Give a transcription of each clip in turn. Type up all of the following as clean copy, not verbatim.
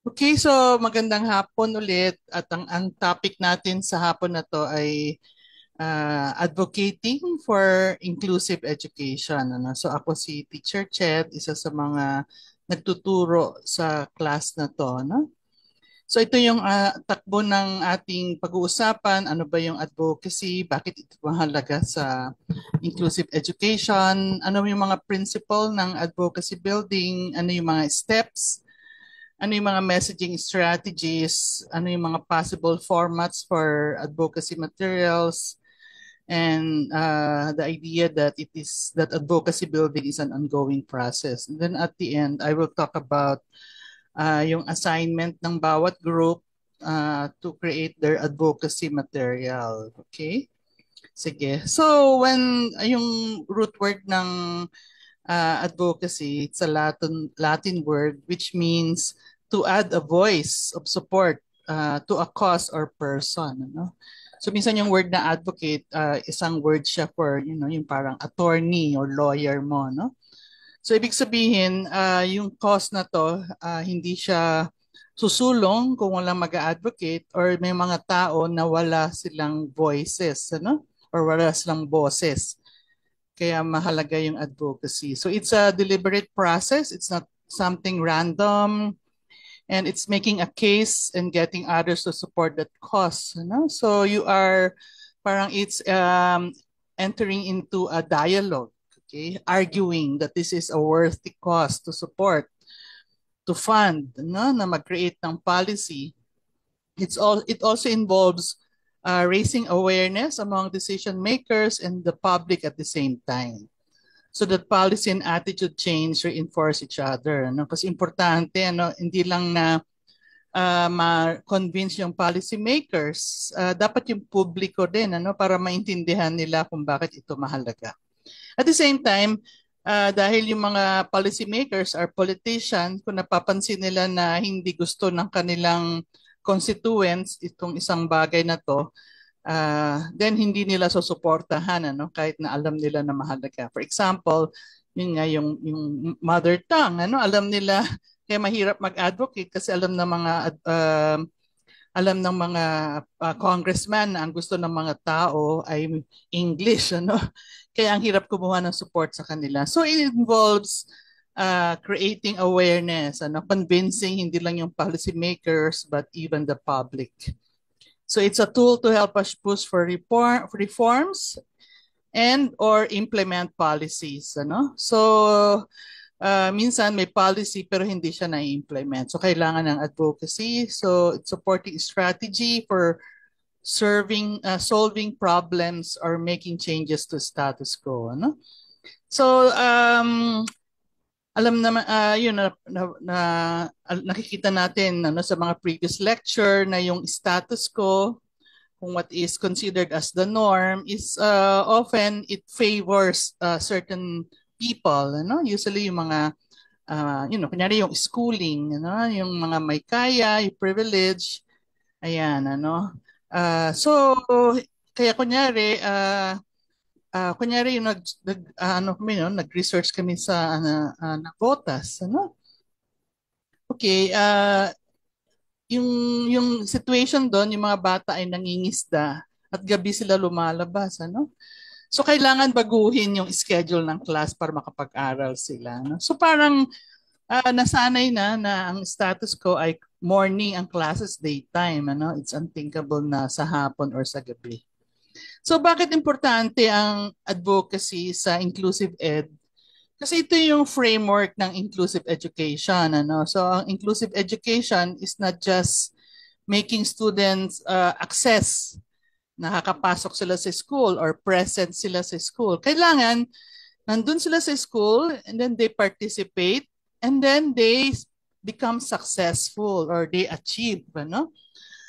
Okay, so magandang hapon ulit at ang topic natin sa hapon na to ay advocating for inclusive education. Ano? So ako si Teacher Ched, isa sa mga nagtuturo sa class na to. No? So ito yung takbo ng ating pag-uusapan. Ano ba yung advocacy? Bakit ito mahalaga sa inclusive education? Ano yung mga principle ng advocacy building? Ano yung mga steps? Ano yung mga messaging strategies, ano yung mga possible formats for advocacy materials, and the idea that it is that advocacy building is an ongoing process. And then at the end, I will talk about yung assignment ng bawat group to create their advocacy material. Okay? Sige. So when yung root word ng advocacy, it's a Latin word which means to add a voice of support to a cause or person. Ano? So minsan yung word na advocate, isang word siya for, yung parang attorney or lawyer mo. No? So ibig sabihin, yung cause na to, hindi siya susulong kung walang mag-advocate or may mga tao na wala silang voices, ano? Or wala silang boses. Kaya mahalaga yung advocacy. So it's a deliberate process. It's not something random, and it's making a case and getting others to support that cause. So you are parang it's entering into a dialogue, okay? Arguing that this is a worthy cause to support, to fund, no? Na mag-create ng policy. It also involves raising awareness among decision makers and the public at the same time, so that policy and attitude change reinforce each other. Ano? Kasi importante, hindi lang na ma-convince yung policy makers, dapat yung publiko din, para maintindihan nila kung bakit ito mahalaga. At the same time, dahil yung mga policy makers are politicians, kung napapansin nila na hindi gusto ng kanilang constituents itong isang bagay na to, then hindi nila susuportahan, kahit na alam nila na mahalaga. For example, yun nga yung mother tongue, alam nila kaya mahirap mag-advocate kasi alam ng mga congressman na ang gusto ng mga tao ay English, Kaya ang hirap kumuha ng support sa kanila. So it involves creating awareness, convincing hindi lang yung policymakers but even the public. So it's a tool to help us push for reforms and or implement policies. So minsan may policy pero hindi siya na-implement. So kailangan ng advocacy. So it's supporting strategy for solving problems or making changes to status quo. So alam naman, yun nakikita natin sa mga previous lecture na yung status quo, kung what is considered as the norm, is often it favors certain people, usually yung mga kunyari yung schooling, yung mga may kaya, yung privilege, ayan, so kaya kunyari yung nag-research kami sa na quotas, okay, yung yung situation doon, yung mga bata ay nangingisda at gabi sila lumalabas, So kailangan baguhin yung schedule ng class para makapag-aral sila, So parang nasanay na ang status ko ay morning ang classes, daytime, It's unthinkable na sa hapon or sa gabi. So bakit importante ang advocacy sa inclusive ed? Kasi ito yung framework ng inclusive education, So ang inclusive education is not just making students access, nakakapasok sila sa school or present sila sa school. Kailangan nandun sila sa school and then they participate and then they become successful or they achieve,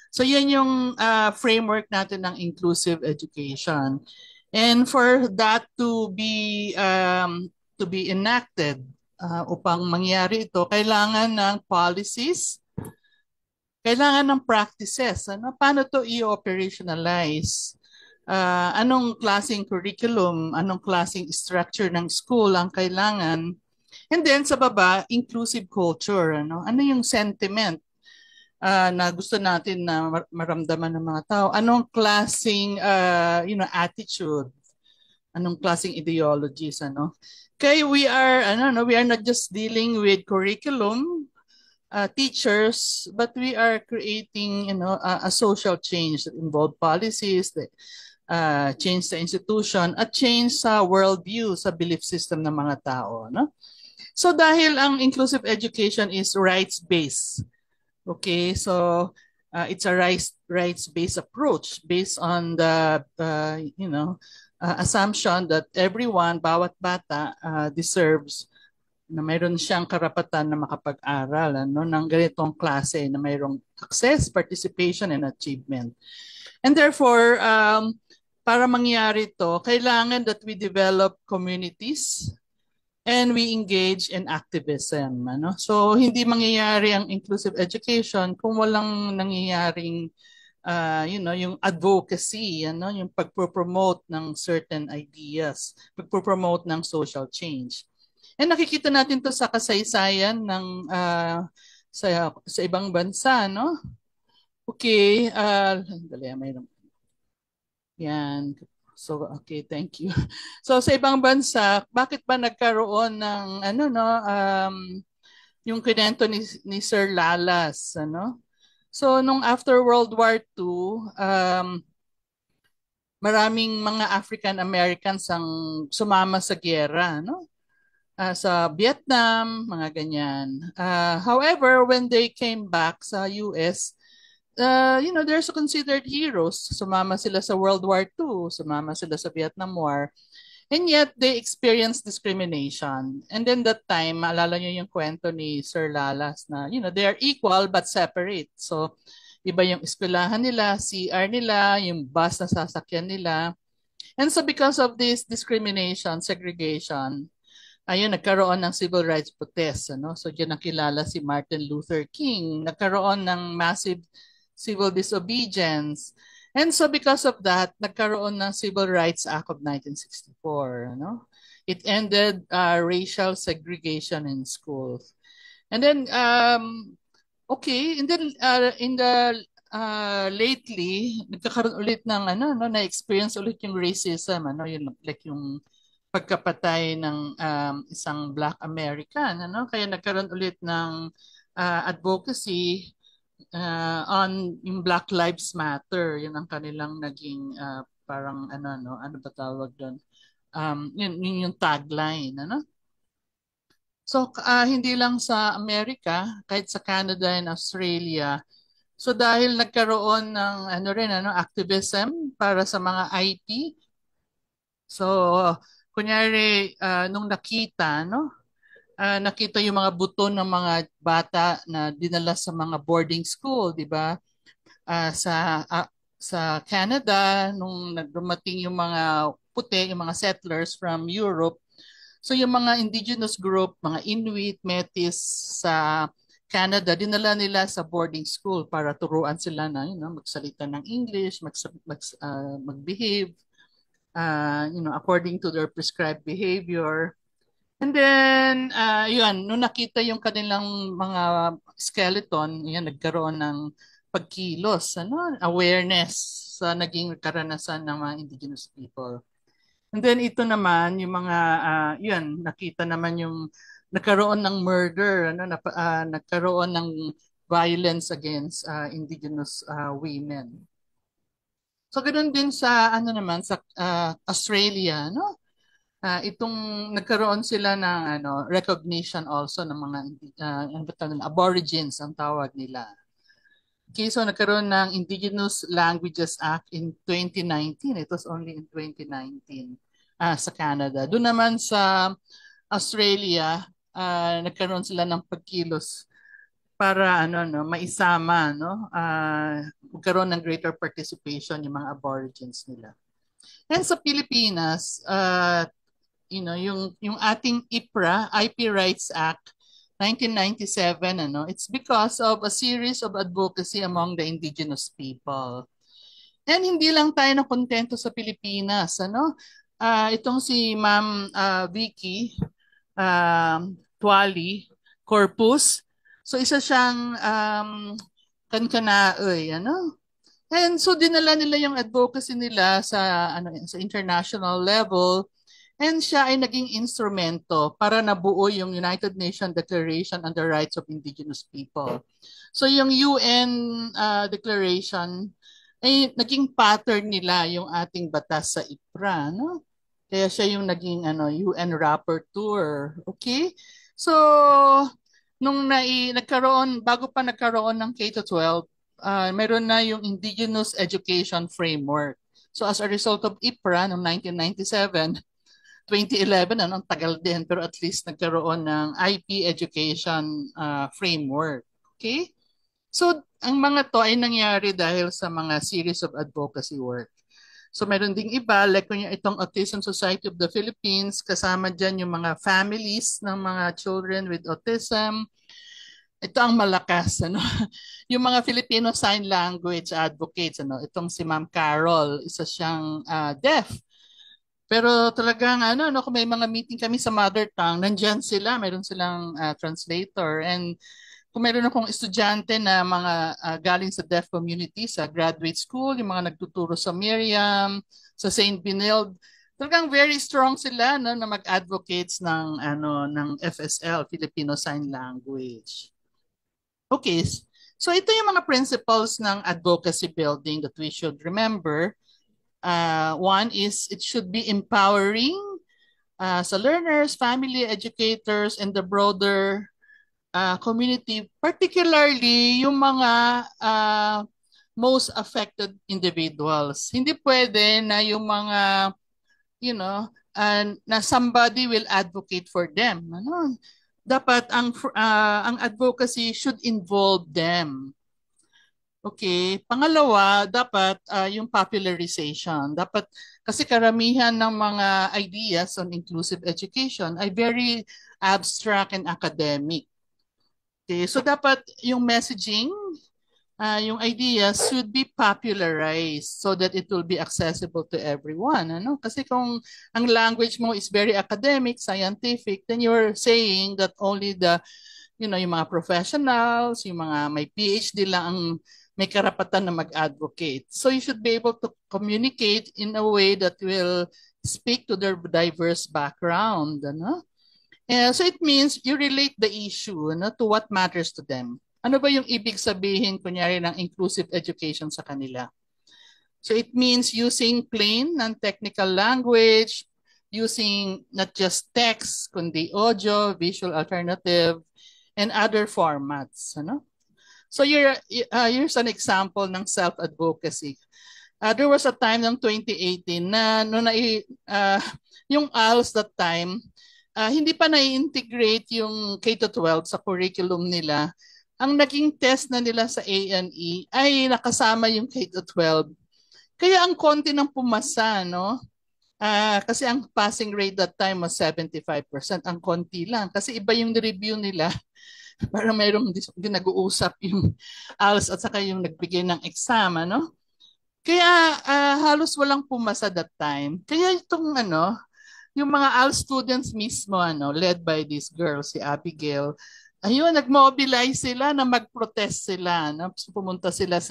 So yan yung framework natin ng inclusive education. And for that to be enacted, upang mangyari ito, kailangan ng policies, kailangan ng practices. Paano to i-operationalize? Anong klaseng curriculum, anong klaseng structure ng school ang kailangan? And then sa baba, inclusive culture. Ano yung sentiment? na gusto natin na maramdaman ng mga tao. Anong klaseng attitude, anong klaseng ideologies, ano? Kaya we are not just dealing with curriculum, teachers, but we are creating, a social change that involve policies, that change sa institution, at change sa worldview, sa belief system ng mga tao, no? So dahil ang inclusive education is rights-based, okay, so it's a rights-based approach based on the assumption that everyone, bawat bata, deserves na mayroon siyang karapatan na makapag-aral, ano, ng ganitong klase na mayroong access, participation, and achievement. And therefore, para mangyari ito, kailangan that we develop communities and we engage in activism. Ano? So, hindi mangyayari ang inclusive education kung walang nangyayaring yung advocacy, yung pagpo-promote ng certain ideas, pagpo-promote ng social change. And nakikita natin to sa kasaysayan ng sa ibang bansa, no? Okay, dali, mayroon. Yan. So, okay, thank you. So, sa ibang bansa, bakit ba nagkaroon ng, yung kinento ni Sir Lalas, ano? So, nung after World War II, maraming mga African Americans ang sumama sa giyera, no? Sa Vietnam, mga ganyan. However, when they came back sa US, they're so considered heroes. Sumama sila sa World War II, sumama sila sa Vietnam War, and yet they experienced discrimination. And then that time, maalala nyo yung kwento ni Sir Lalas na, they are equal but separate. So, iba yung eskwelahan nila, CR nila, yung bus na sasakyan nila. And so because of this discrimination, segregation, ayun, nagkaroon ng civil rights protest. Ano? So diyan nakilala si Martin Luther King. Nagkaroon ng massive civil disobedience. And so because of that, nagkaroon ng Civil Rights Act of 1964. Ano? It ended racial segregation in schools. And then, okay, and then in the lately, nagkakaroon ulit ng na-experience ulit yung racism, yung like yung pagkapatay ng isang Black American, kaya nagkaroon ulit ng advocacy on yung Black Lives Matter, yun ang kanilang naging parang ano ba tawag doon? Yun yung tagline, ano? So hindi lang sa Amerika, kahit sa Canada and Australia. So dahil nagkaroon ng activism para sa mga IT. So kunyari nung nakita yung mga buto ng mga bata na dinala sa mga boarding school, di ba? Sa Canada nung nagdumating yung mga puti, yung mga settlers from Europe. So yung mga indigenous group, mga Inuit, Métis sa Canada, dinala nila sa boarding school para turuan sila na magsalita ng English, mag-behave, according to their prescribed behavior. And then, yun, nung nakita yung kanilang mga skeleton, yun, nagkaroon ng pagkilos, awareness sa naging karanasan ng mga indigenous people. And then ito naman, yung mga, yun, nakita naman yung nagkaroon ng murder, nagkaroon ng violence against indigenous women. So ganoon din sa sa Australia, no? Itong nagkaroon sila ng recognition also ng mga aborigines ang tawag nila. Okay, so nagkaroon ng Indigenous Languages Act in 2019. It was only in 2019 sa Canada. Doon naman sa Australia, nagkaroon sila ng pagkilos para maisama, magkaroon ng greater participation yung mga aborigines nila. And sa Pilipinas, yung ating IPRA, IP Rights Act 1997, it's because of a series of advocacy among the indigenous people. And hindi lang tayo na kontento sa Pilipinas, itong si Ma'am Vicky Tuali Corpus. So isa siyang kankanaoy, ano? And so dinala nila yung advocacy nila sa sa international level, and siya ay naging instrumento para nabuo yung United Nations Declaration on the Rights of Indigenous People. So yung UN declaration ay naging pattern nila yung ating batas sa IPRA, no? Kaya siya yung naging UN rapporteur, okay? So nagkaroon bago pa nagkaroon ng K-12, meron na yung Indigenous Education Framework. So as a result of IPRA noong 1997, 2011, ang tagal din, pero at least nagkaroon ng IP Education Framework. Okay? So, ang mga to ay nangyari dahil sa mga series of advocacy work. So, meron ding iba, like kunya itong Autism Society of the Philippines, kasama dyan yung mga families ng mga children with autism. Ito ang malakas, ano? Yung mga Filipino Sign Language advocates, ano? Itong si Ma'am Carol, isa siyang deaf. Pero talagang kung may mga meeting kami sa mother tongue, nandyan sila, meron silang translator. And kung meron akong estudyante na mga galing sa deaf community, sa graduate school, yung mga nagtuturo sa Miriam, sa St. Benilde, talagang very strong sila no, na mag-advocates ng FSL, Filipino Sign Language. Okay, so ito yung mga principles ng advocacy building that we should remember. One is it should be empowering sa learners, family, educators, and the broader community, particularly yung mga most affected individuals. Hindi pwede na yung mga, na somebody will advocate for them. Ano? Dapat ang advocacy should involve them. Okay. Pangalawa, dapat yung popularization. Dapat, kasi karamihan ng mga ideas on inclusive education ay very abstract and academic. Okay. So dapat yung messaging, yung ideas should be popularized so that it will be accessible to everyone. Ano? Kasi kung ang language mo is very academic, scientific, then you're saying that only yung mga professionals, yung mga may PhD lang ang may karapatan na mag-advocate. So you should be able to communicate in a way that will speak to their diverse background. Ano? So it means you relate the issue to what matters to them. Ano ba yung ibig sabihin, kunyari, ng inclusive education sa kanila? So it means using plain, non-technical language, using not just text, kundi audio, visual alternative, and other formats. Ano? So here's an example ng self-advocacy. There was a time ng 2018 na yung ALS that time, hindi pa na-integrate yung K-12 sa curriculum nila. Ang naging test na nila sa ANE ay nakasama yung K-12. Kaya ang konti ng pumasa, no? Kasi ang passing rate that time was 75%. Ang konti lang. Kasi iba yung review nila. Para mayroong nag-uusap yung ALS at saka yung nagbigay ng exam, ano? Kaya halos walang pumasa that time. Kaya itong yung mga ALS students mismo, led by this girl, si Abigail, ayun, nag-mobilize sila na mag-protest sila. No? Pumunta sila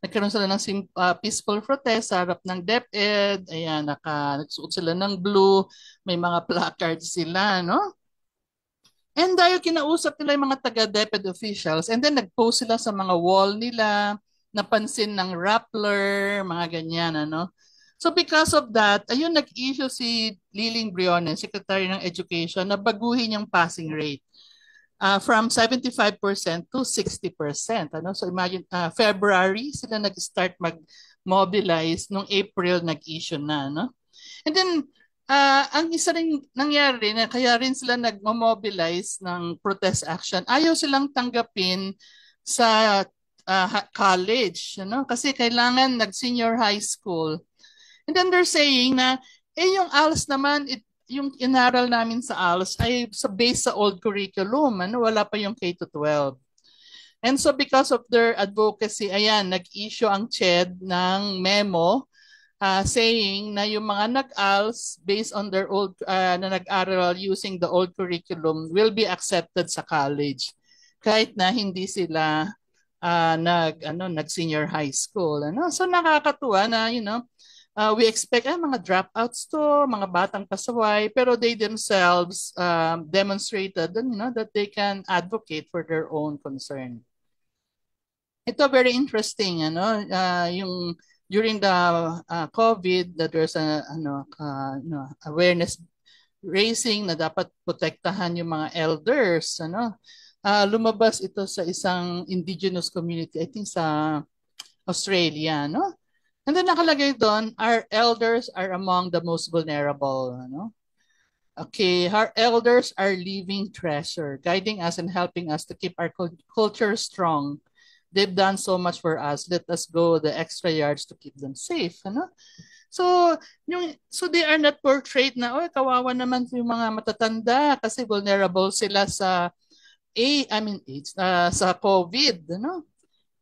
nagkaroon sila ng peaceful protest sa harap ng DepEd. Ayan, nagsuot sila ng blue, may mga placards sila, no? And dahil kinausap nila yung mga taga-DepEd officials, and then nag-post sila sa mga wall nila, napansin ng Rappler, mga ganyan, ano? So because of that, ayun, nag-issue si Liling Briones, Secretary ng Education, na baguhin yung passing rate from 75% to 60%. Ano? So imagine, February, sila nag-start mag-mobilize, nung April nag-issue na. No? And then, ang isa rin nangyari na kaya rin sila nag-mobilize ng protest action, ayaw silang tanggapin sa college, kasi kailangan nag-senior high school. And then they're saying na, yung ALS naman, yung inaral namin sa ALS ay based sa old curriculum, wala pa yung K-12. And so because of their advocacy, ayan, nag-issue ang CHED ng memo saying na yung mga nag-ALS based on their old, na nag-aral using the old curriculum will be accepted sa college kahit na hindi sila nag senior high school, ano. So nakakatuwa na, we expect mga dropouts to, mga batang pasaway, pero they themselves demonstrated, that they can advocate for their own concern. Ito very interesting, yung during the COVID, that there's a awareness raising na dapat protektahan yung mga elders, lumabas ito sa isang indigenous community, I think sa Australia, no? And then nakalagay doon, our elders are among the most vulnerable, Okay, our elders are living treasure, guiding us and helping us to keep our culture strong. They've done so much for us. Let us go the extra yards to keep them safe, So, so they are not portrayed na, oh, kawawa naman yung mga matatanda kasi vulnerable sila sa AIDS, sa COVID,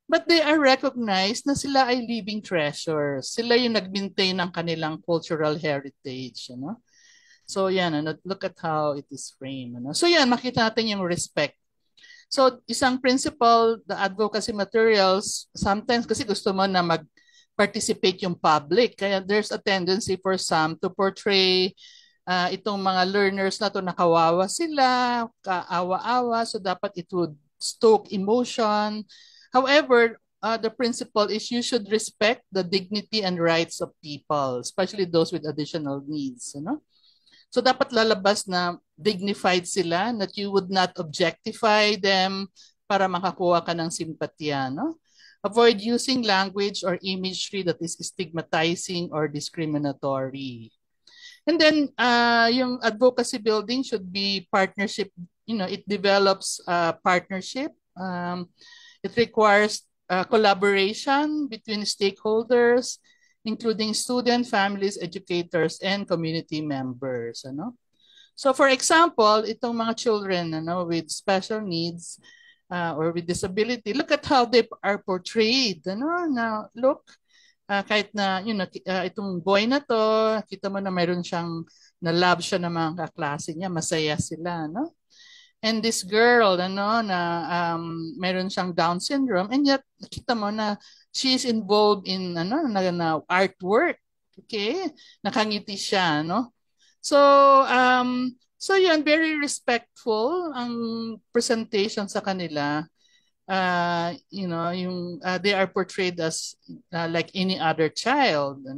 But they are recognized na sila ay living treasures. Sila yung nag-maintain ng kanilang cultural heritage, So yan, look at how it is framed, So yan, makita natin yung respect. So isang principle, the advocacy materials, sometimes kasi gusto mo na mag-participate yung public. Kaya there's a tendency for some to portray itong mga learners na to nakawawa sila, kaawa-awa, so dapat it would stoke emotion. However, the principle is you should respect the dignity and rights of people, especially those with additional needs. So dapat lalabas na dignified sila, that you would not objectify them para makakuha ka ng simpatya. Avoid using language or imagery that is stigmatizing or discriminatory. And then yung advocacy building should be partnership. It develops partnership. It requires collaboration between stakeholders, including student, families, educators, and community members. So for example, itong mga children with special needs or with disability, look at how they are portrayed. Now, look, kahit na itong boy na to, kita mo na mayroon siyang na-love siya ng mga kaklase niya, masaya sila, And this girl, na mayroon siyang Down syndrome, and yet kita mo na she is involved in na artwork. Okay? Nakangiti siya, So yun, very respectful ang presentation sa kanila. They are portrayed as like any other child,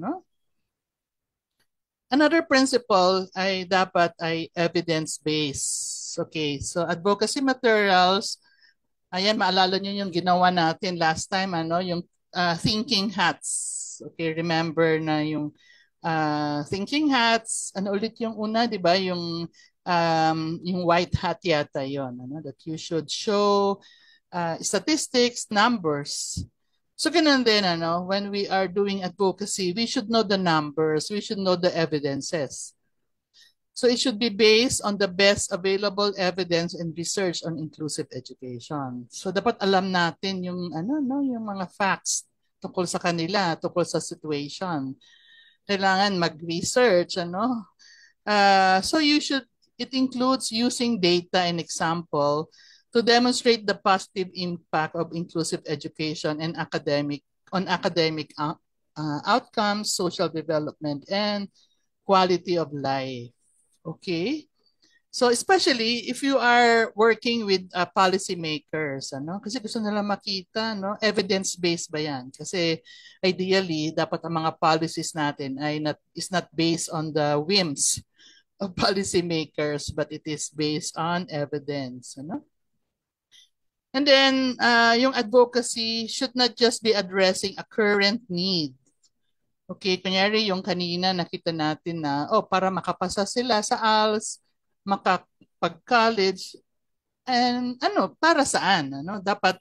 Another principle ay dapat ay evidence-based. Okay, so advocacy materials, ayan, maalala niyo yung ginawa natin last time, yung thinking hats. Okay, remember na yung thinking hats, ulit yung una, di ba? Yung white hat yata yon, that you should show statistics, numbers. So ganun din, when we are doing advocacy, we should know the numbers, we should know the evidences. So it should be based on the best available evidence and research on inclusive education. So dapat alam natin yung yung mga facts tungkol sa kanila, tungkol sa situation. Kailangan mag-research, so it includes using data and example to demonstrate the positive impact of inclusive education and academic outcomes, social development, and quality of life. Okay? So especially if you are working with policymakers, kasi gusto nila makita, evidence-based ba yan? Kasi ideally, dapat ang mga policies natin is not based on the whims of policymakers, but it is based on evidence. And then, yung advocacy should not just be addressing a current need. Okay, kunyari yung kanina nakita natin na, para makapasa sila sa ALS, makapag-college, and para saan? Dapat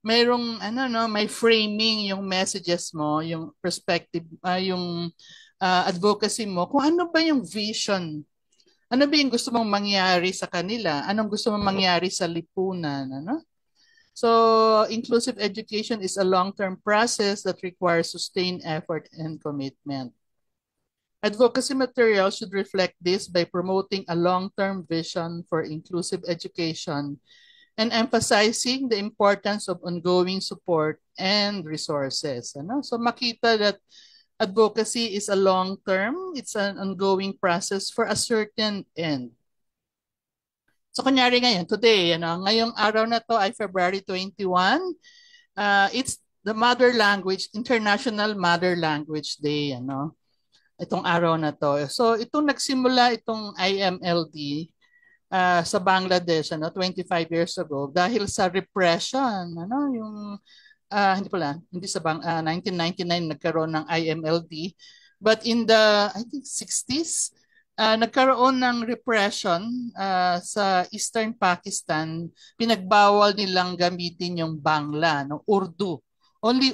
mayroong may framing yung messages mo, yung perspective, yung advocacy mo, kung ano ba yung vision. Ano ba yung gusto mong mangyari sa kanila? Anong gusto mong mangyari sa lipunan? So, inclusive education is a long-term process that requires sustained effort and commitment. Advocacy materials should reflect this by promoting a long-term vision for inclusive education and emphasizing the importance of ongoing support and resources. Ano? So makita that advocacy is a long term, it's an ongoing process for a certain end. So kunyari ngayon, today, ngayong araw na to ay February 21, it's the Mother Language, International Mother Language Day, itong araw na to. So itong nagsimula itong IMLD sa Bangladesh 25 years ago dahil sa repression, yung hindi pala, hindi sa 1999 nagkaroon ng IMLD, but in the I think 60s nagkaroon ng repression sa Eastern Pakistan, pinagbawal nilang gamitin yung Bangla, no, Urdu. Only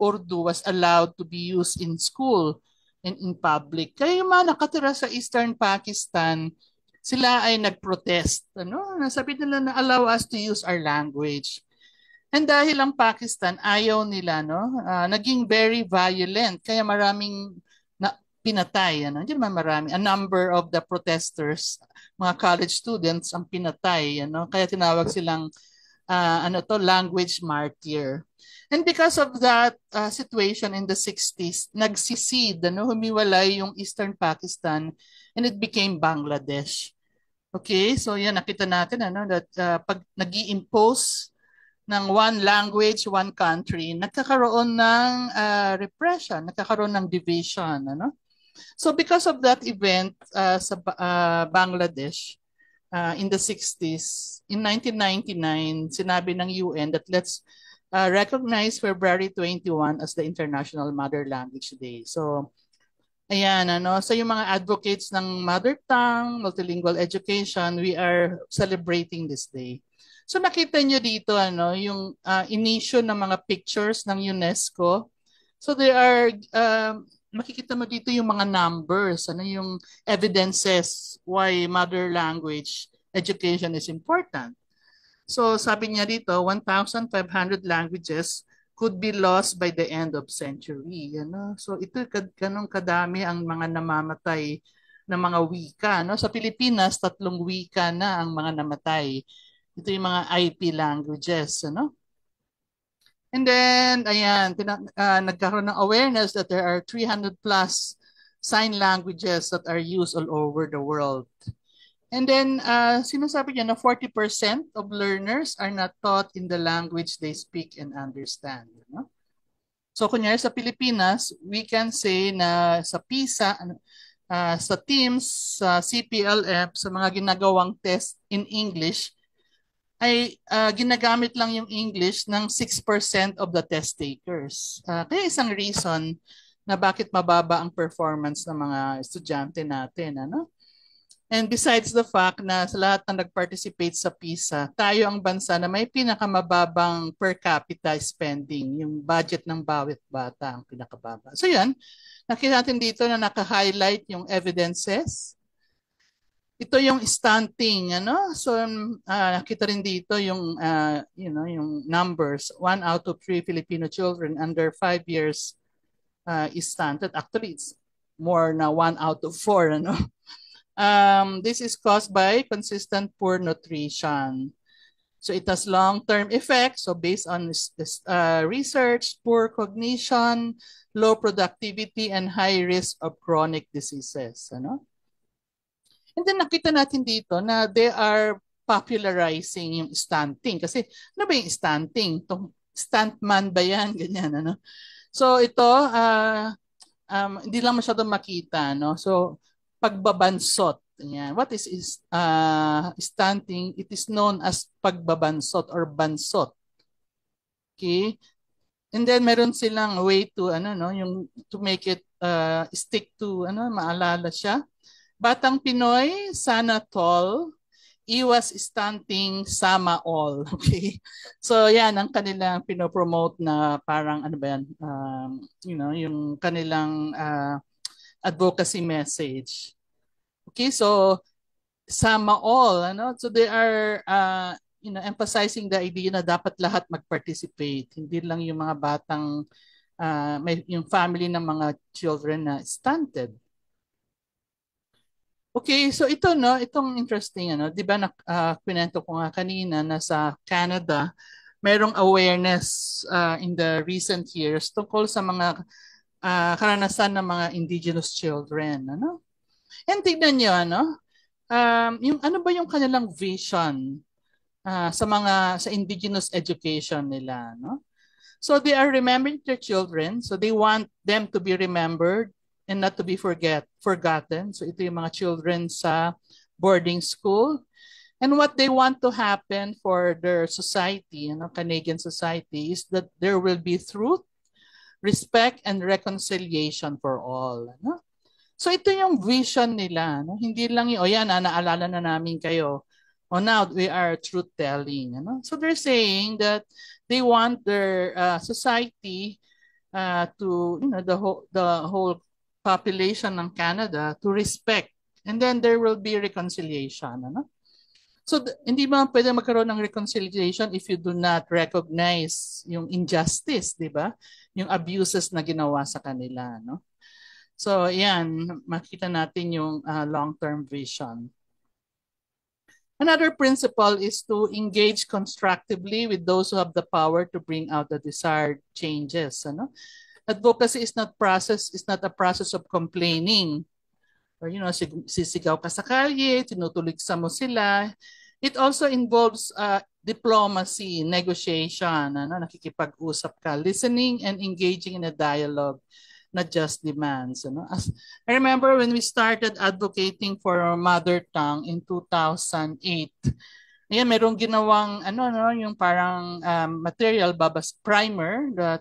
Urdu was allowed to be used in school and in public. Kaya yung mga nakatira sa Eastern Pakistan, sila ay nagprotest. Nasabi nila na allow us to use our language. And dahil ang Pakistan ayaw nila, naging very violent. Kaya maraming pinatay. Hindi naman marami. A number of the protesters, mga college students, ang pinatay. Kaya tinawag silang language martyr. And because of that situation in the 60s, nagsiside, humiwalay yung Eastern Pakistan and it became Bangladesh. Okay, so yan nakita natin that pag nag-i-impose ng one language, one country, nagkakaroon ng repression, nagkakaroon ng division. So because of that event sa Bangladesh in the 60s, in 1999, sinabi ng UN that let's recognize February 21 as the International Mother Language Day. So ayan, so yung mga advocates ng mother tongue, multilingual education, we are celebrating this day. So nakita nyo dito yung inisyu ng mga pictures ng UNESCO. So there are makikita mo dito yung mga numbers, yung evidences why mother language education is important. So sabi niya dito, 1,500 languages could be lost by the end of century. So ito ganong kadami ang mga namamatay na mga wika. Sa Pilipinas, 3 wika na ang mga namatay. Ito yung mga IP languages. And then, ayan, nagkaroon ng awareness that there are 300 plus sign languages that are used all over the world. And then, sinasabi niya na 40% of learners are not taught in the language they speak and understand. So, kunyari sa Pilipinas, we can say na sa PISA, sa TIMSS, sa CPLF, sa mga ginagawang test in English, ay ginagamit lang yung English ng 6% of the test takers. Kaya isang reason na bakit mababa ang performance ng mga estudyante natin. And besides the fact na sa lahat na nag-participate sa PISA, tayo ang bansa na may pinakamababang per capita spending, yung budget ng bawat bata ang pinakababa. So yan, nakita natin dito na naka-highlight yung evidences. Ito yung stunting, So nakita rin dito yung yung numbers. 1 out of 3 Filipino children under 5 years is stunted. Actually, it's more na 1 out of 4, This is caused by consistent poor nutrition. So it has long-term effects. So based on this research, poor cognition, low productivity, and high risk of chronic diseases. And then nakita natin dito na they are popularizing yung stunting. Kasi ano ba yung stunting? Stuntman ba yan? Ganyan, So ito, hindi lang masyadong makita. So pagbabansot. Yan. What is stunting? It is known as pagbabansot or bansot. Okay? And then meron silang way to yung to make it stick to maalala siya. Batang Pinoy, sana tall, iwas stunting, sama all. Okay? So yan ang kanilang pinopromote na parang ano ba yan, yung kanilang advocacy message. Okay, so sama all, So they are emphasizing the idea na dapat lahat mag-participate, hindi lang yung mga batang may yung family ng mga children na stunted. Okay, so ito no, itong interesting ano, 'di ba kwento ko nga kanina na sa Canada, merong awareness in the recent years tungkol sa mga karanasan ng mga indigenous children, ano? And tignan niyo ano, yung ano ba yung kanilang vision sa indigenous education nila, no? So they are remembering their children, so they want them to be remembered and not to be forgotten. So ito yung mga children sa boarding school. And what they want to happen for their society, Canadian society, is that there will be truth, respect, and reconciliation for all. No? So ito yung vision nila. No? Hindi lang yung, yan, naalala na namin kayo. Now we are truth telling. So they're saying that they want their society to, the whole population ng Canada to respect. And then there will be reconciliation. So hindi ba pwede magkaroon ng reconciliation if you do not recognize yung injustice, di ba? Yung abuses na ginawa sa kanila, no? So yan, makita natin yung long-term vision. Another principle is to engage constructively with those who have the power to bring out the desired changes. Ano? Advocacy is not a process of complaining. Or sisigaw ka sa kalye, tinutuligsa mo sila. It also involves diplomacy, negotiation, nakikipag-usap ka, listening and engaging in a dialogue, not just demands. As I remember when we started advocating for our mother tongue in 2008, ayan, merong ginawang yung parang material babas primer, the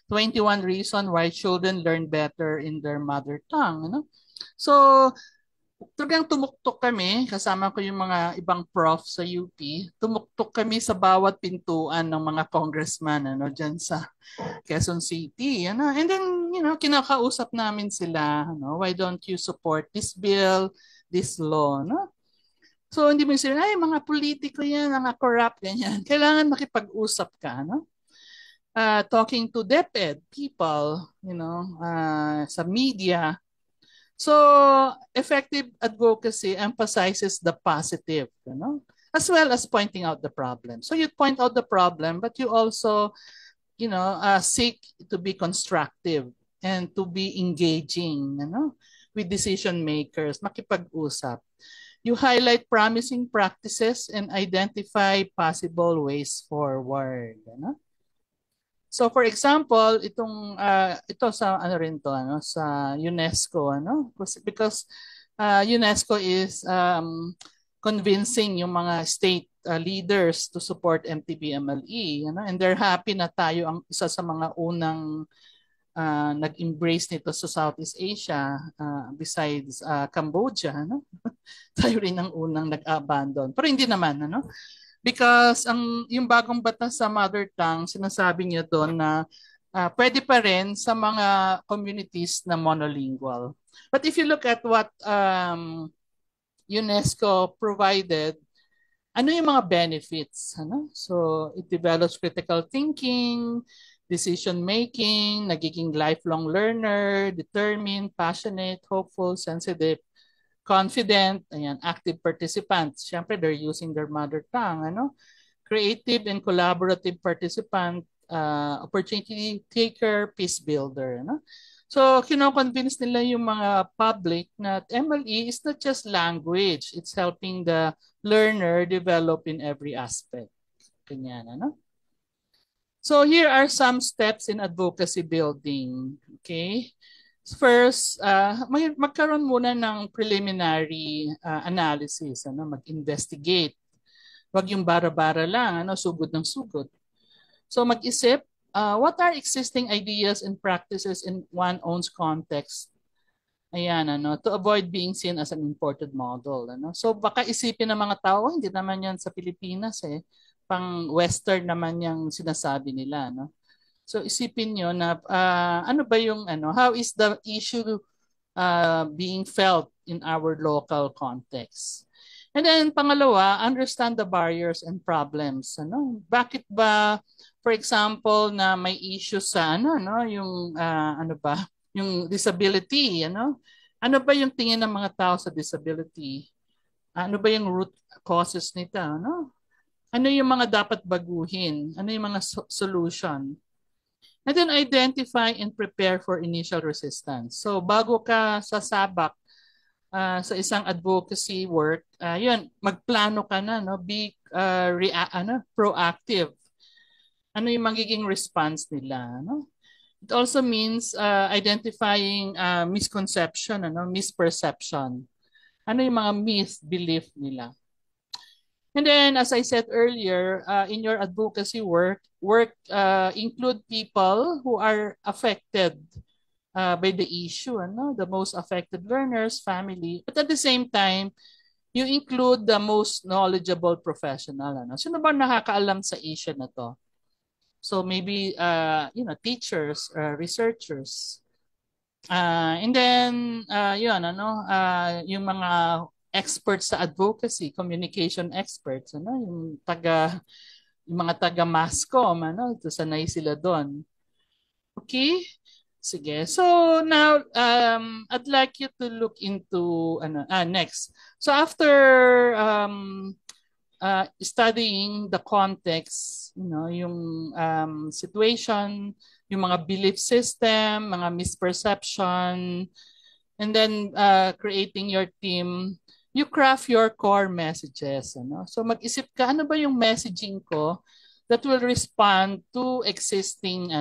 21 reason why children learn better in their mother tongue. So talagang tumuktok kami, kasama ko yung mga ibang prof sa UP, tumuktok kami sa bawat pintuan ng mga congressman diyan sa Quezon City. And then, kinakausap namin sila, why don't you support this bill, this law, no? So, hindi mo sila, ay, mga politiko yan, mga corrupt, ganyan. Kailangan makipag-usap ka, no? Talking to DepEd people, sa media. So, effective advocacy emphasizes the positive, as well as pointing out the problem. So, you point out the problem, but you also seek to be constructive and to be engaging, with decision makers, makipag-usap. You highlight promising practices and identify possible ways forward. So for example, ito sa rin to sa UNESCO because UNESCO is convincing yung mga state leaders to support MTBMLE, and they're happy na tayo ang isa sa mga unang nag-embrace nito sa Southeast Asia besides Cambodia, tayo rin ang unang nag-abandon. Pero hindi naman, because yung bagong batas sa mother tongue, sinasabi niya doon na pwede pa rin sa mga communities na monolingual. But if you look at what UNESCO provided, ano yung mga benefits? So it develops critical thinking, decision making, nagiging lifelong learner, determined, passionate, hopeful, sensitive, confident, active participants. Siyempre, they're using their mother tongue. Creative and collaborative participant, opportunity taker, peace builder. So, kino-convince nila yung mga public na MLE is not just language. It's helping the learner develop in every aspect. Ganyan, So, here are some steps in advocacy building. Okay? First, magkaroon muna ng preliminary analysis, mag-investigate. Wag yung bara-bara lang, sugod ng sugod. So mag-isip, what are existing ideas and practices in one own's context? Ayan, to avoid being seen as an imported model. So baka isipin ng mga tao, hindi naman yan sa Pilipinas pang-Western naman yung sinasabi nila. So isipin nyo na ano ba yung how is the issue being felt in our local context. And then pangalawa, understand the barriers and problems. Bakit ba, for example, na may issue sa yung yung disability, Ano ba yung tingin ng mga tao sa disability? Ano ba yung root causes nito? No? Ano yung mga dapat baguhin? Ano yung mga solution? And then identify and prepare for initial resistance. So bago ka sasabak sa isang advocacy work, yun, magplano ka na, no? Be proactive. Ano yung magiging response nila, no? It also means identifying misconception, misperception. Ano yung mga misbelief nila. And then, as I said earlier, in your advocacy work include people who are affected by the issue, the most affected learners, family. But at the same time, you include the most knowledgeable professional. Sino ba nakakaalam sa issue na to? So maybe, teachers, researchers. And then, yung mga experts sa advocacy, communication experts, yung mga taga MASCOM, sanay sila doon. Okay? Sige. So now, I'd like you to look into next. So after studying the context, yung situation, yung mga belief system, mga misperception, and then creating your team, you craft your core messages. So mag-isip ka, ano ba yung messaging ko that will respond to existing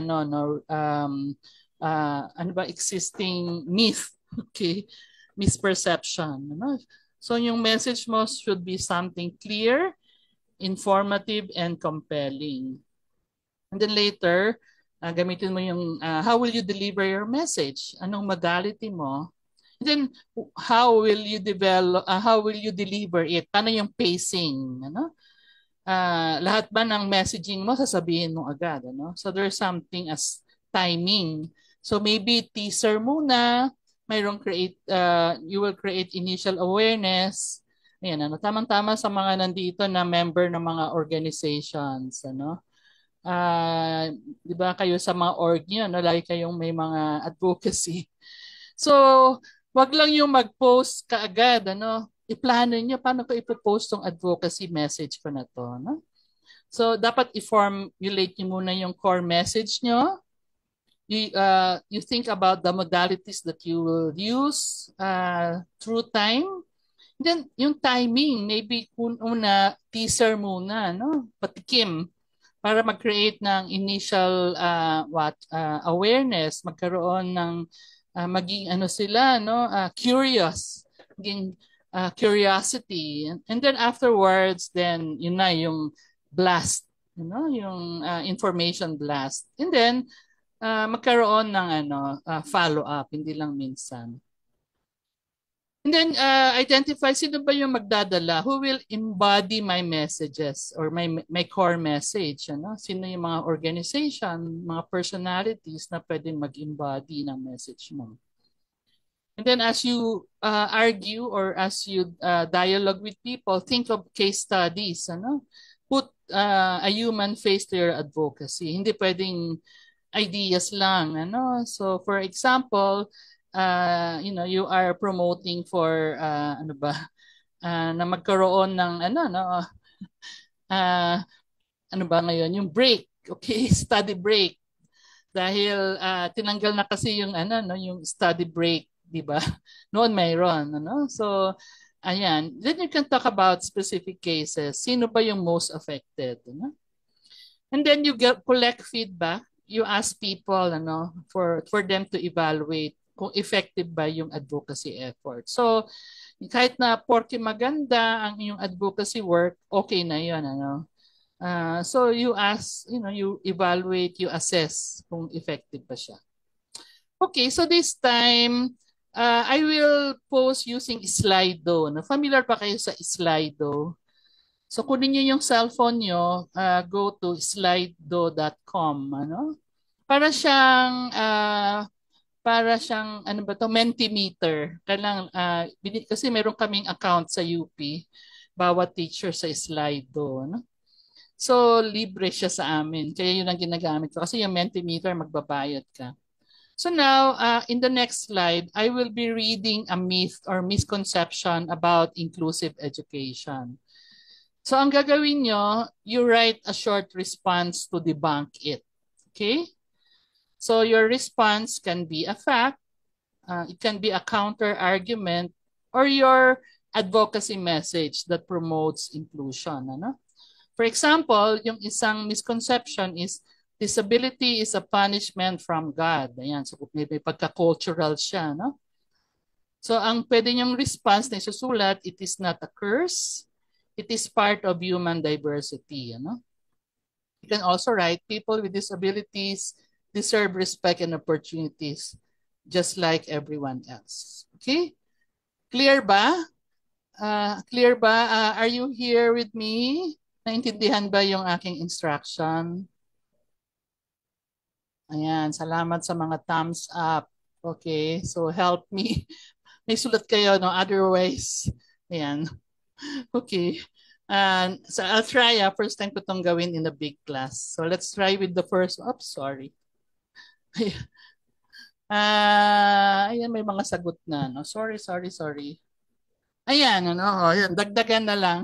existing myth, okay, misperception. So yung message mo should be something clear, informative, and compelling. And then later, gamitin mo yung how will you deliver your message? Anong modality mo? And then how will you deliver it? Paano yung pacing? Lahat ba ng messaging mo sasabihin mo agad, So there's something as timing. So maybe teaser muna, you will create initial awareness. Ayan, tamang-tama sa mga nandito na member ng mga organizations, di ba kayo sa mga org niyo, lagi kayong may mga advocacy. So, wag lang yung mag-post kaagad, iplano niyo paano ko ipo-post tong advocacy message ko na to, So, dapat i-formulate niyo muna yung core message niyo. You think about the modalities that you will use through time. Then, yung timing, maybe una teaser muna, patikim para mag-create ng initial awareness, magkaroon ng maging sila, curious, maging curiosity. And then afterwards, then yun na yung blast, yung information blast. And then magkaroon ng follow-up, hindi lang minsan. And then identify sino ba yung magdadala, who will embody my messages or my core message. Sino yung mga organization, mga personalities na pwedeng mag-embody ng message mo. And then as you argue or as you dialogue with people, think of case studies. Put a human face to your advocacy. Hindi pwedeng ideas lang. So for example, you are promoting for na magkaroon ng ano ba ngayon yung break, okay, study break dahil tinanggal na kasi yung yung study break, di ba? Noon mayroon, so ayan, then you can talk about specific cases. Sino ba yung most affected, and then you collect feedback. You ask people for them to evaluate kung effective ba yung advocacy effort. So kahit na porke maganda ang yung advocacy work, okay na yun. So you ask, you evaluate, you assess kung effective ba siya. Okay, so this time I will post using Slido. Familiar pa kayo sa Slido? So kunin niyo yung cellphone niyo, go to slido.com, para siyang ano ba to, Mentimeter. Kasi meron kaming account sa UP, bawat teacher sa Slido, So libre siya sa amin. Kaya yun ang ginagamit ko kasi yung Mentimeter magbabayad ka. So now, in the next slide, I will be reading a myth or misconception about inclusive education. So ang gagawin nyo, you write a short response to debunk it. Okay? So your response can be a fact, it can be a counter argument, or your advocacy message that promotes inclusion. Ano? For example, yung isang misconception is disability is a punishment from God. Ayan, so may pagka-cultural siya. No? So ang pwede niyong response na isusulat, it is not a curse, it is part of human diversity. Ano? You can also write, people with disabilities deserve respect and opportunities just like everyone else. Okay? Clear ba? Clear ba? Are you here with me? Naintindihan ba yung aking instruction? Ayan, salamat sa mga thumbs up. Okay, so help me. May sulat kayo, no? Otherwise, ayan. Okay. And so I'll try, first time ko itong gawin in a big class. So let's try with the first, oops, sorry. Ayan, may mga sagot na, no? Sorry, sorry, sorry. Ayan, ano, ayan, dagdagan na lang.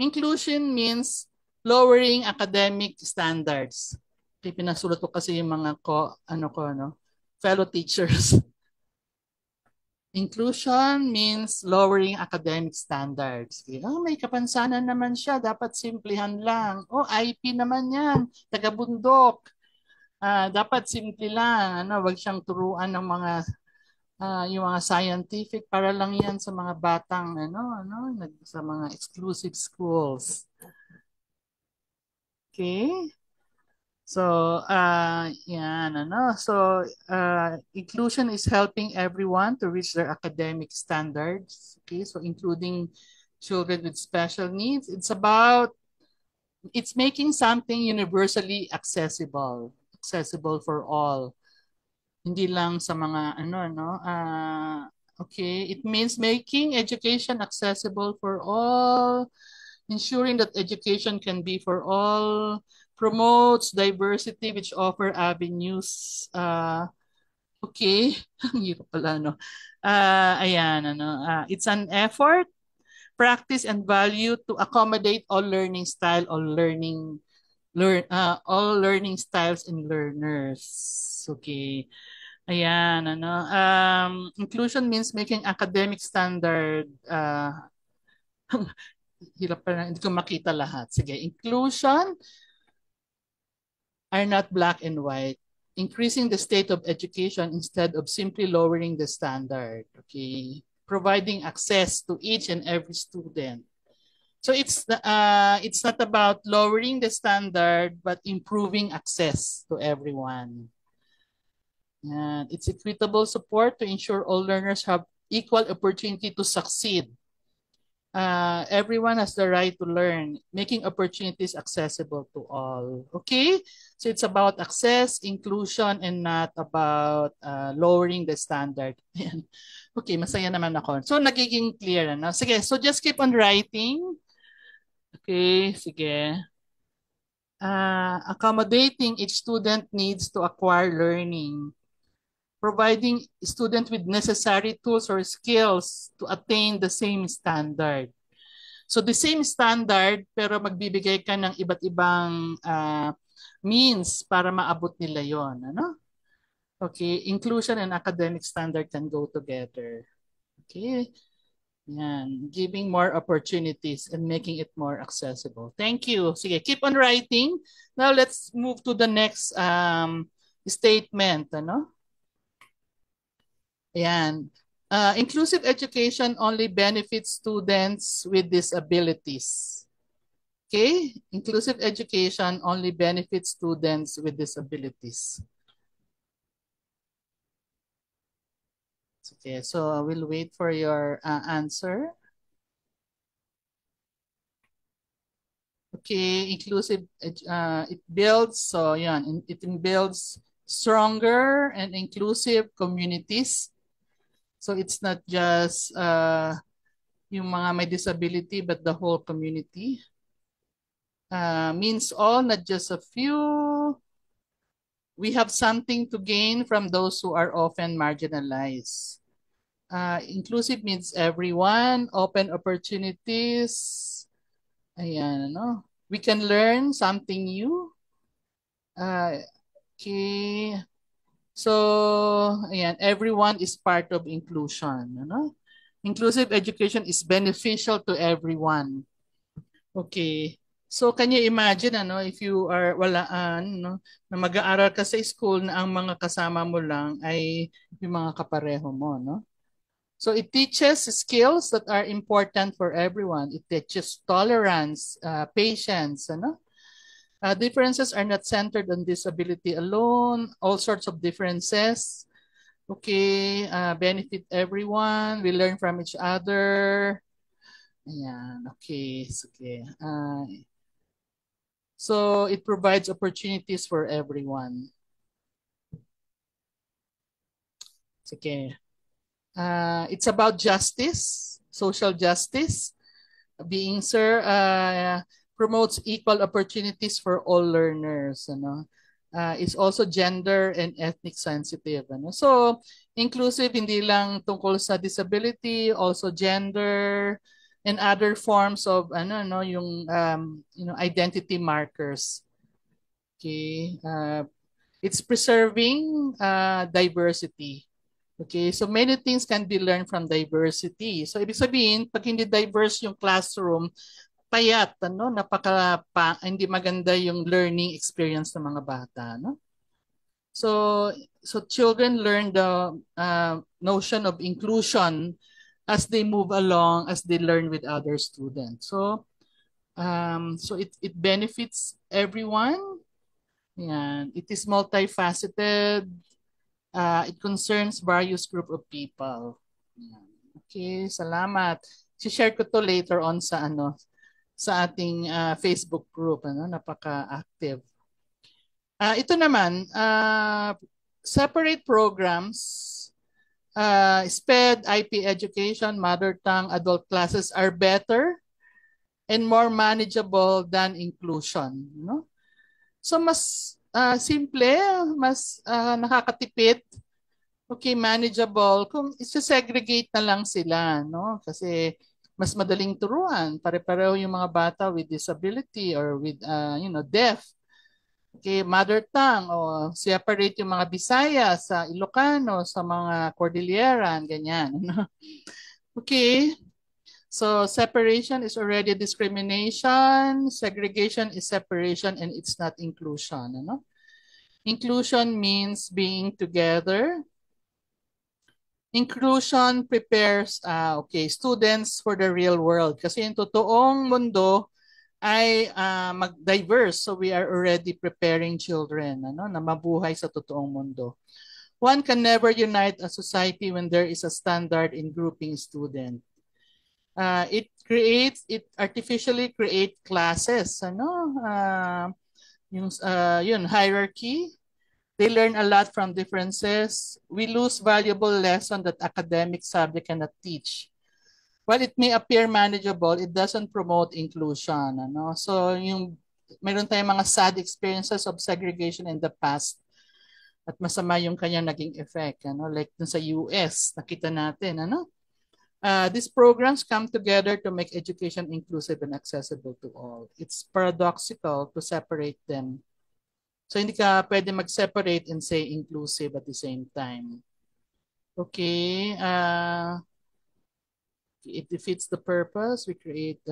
Inclusion means lowering academic standards. Pinasulat ko kasi yung mga fellow teachers. Inclusion means lowering academic standards. Oh, may kapansanan naman siya. Dapat simplihan lang. Oh, IP naman yan. Taga-bundok. Dapat simple lang. Ano, wag siyang turuan ng mga yung mga scientific para lang yan sa mga batang sa mga exclusive schools. Okay? So, inclusion is helping everyone to reach their academic standards. Okay, so including children with special needs. It's making something universally accessible for all. Hindi lang sa mga okay, it means making education accessible for all, ensuring that education can be for all, promotes diversity which offer avenues. Okay, ang hirap pala, no? It's an effort, practice, and value to accommodate all learning style, all learning styles and learners. Okay. Ayan, inclusion means making academic standard, hirap pa na, hindi ko makita lahat. Sige, inclusion are not black and white. Increasing the state of education instead of simply lowering the standard. Okay, providing access to each and every student. So it's not about lowering the standard, but improving access to everyone. And it's equitable support to ensure all learners have equal opportunity to succeed. Everyone has the right to learn, making opportunities accessible to all. Okay? So it's about access, inclusion, and not about lowering the standard. Okay, masaya naman ako. So nagiging clear na. Sige, so just keep on writing. Okay, sige. Accommodating each student needs to acquire learning. Providing student with necessary tools or skills to attain the same standard. So the same standard pero magbibigay ka ng iba't ibang means para maabot nila yon, ano? Okay, inclusion and academic standard can go together. Okay. Yan, giving more opportunities and making it more accessible. Thank you. Sige, keep on writing. Now let's move to the next statement, ano? Ayan. Inclusive education only benefits students with disabilities. Okay? Inclusive education only benefits students with disabilities. Okay, so we'll wait for your answer. Okay, inclusive, it builds, so yan, it builds stronger and inclusive communities. So it's not just yung mga may disability, but the whole community. Means all, not just a few. We have something to gain from those who are often marginalized. Inclusive means everyone, open opportunities. Ayan, ano? We can learn something new. Okay. So, ayan, everyone is part of inclusion. Ano? Inclusive education is beneficial to everyone. Okay. So, can you imagine, ano, if you are walaan, no, na mag-aaral ka sa school na ang mga kasama mo lang ay yung mga kapareho mo, no? So, it teaches skills that are important for everyone. It teaches tolerance, patience, ano? Differences are not centered on disability alone. All sorts of differences, okay, benefit everyone. We learn from each other. Ayan, okay, sige. So it provides opportunities for everyone. Sige. It's about justice, social justice. Being sir, promotes equal opportunities for all learners. Ano? It's also gender and ethnic sensitive. Ano? So inclusive hindi lang tungkol sa disability, also gender and other forms of ano no yung identity markers. Okay, it's preserving diversity. Okay, so many things can be learned from diversity. So ibig sabihin, pag hindi diverse yung classroom, payat, ano, hindi maganda yung learning experience ng mga bata, no? So children learn the notion of inclusion as they move along, as they learn with other students. So it benefits everyone. Yan. It is multifaceted. It concerns various group of people. Yan. Okay, salamat. Si-share ko to later on sa sa ating Facebook group, ano, napaka-active. Ito naman, separate programs, SPED, IP education, mother tongue, adult classes are better and more manageable than inclusion, no? So mas simple, mas nakakatipid, okay, manageable kung isa-segregate na lang sila, no? Kasi mas madaling turuan. Pare-pareho yung mga bata with disability or with deaf. Okay, mother tongue o separate yung mga Bisaya sa Ilocano, sa mga Cordilleran, ganyan. Okay. So separation is already discrimination, segregation is separation, and it's not inclusion. Ano? Inclusion means being together. Inclusion prepares students for the real world. Kasi yung totoong mundo ay mag-diverse. So we are already preparing children na mabuhay sa totoong mundo. One can never unite a society when there is a standard in grouping students. It artificially create classes, yun hierarchy. They learn a lot from differences. We lose valuable lesson that academic subject cannot teach. While it may appear manageable, it doesn't promote inclusion. So mayroon tayong mga sad experiences of segregation in the past at masama yung kanyang naging effect. Like dun sa US, nakita natin. These programs come together to make education inclusive and accessible to all. It's paradoxical to separate them. So hindi ka pwede mag-separate and say inclusive at the same time. Okay. It defeats the purpose. We create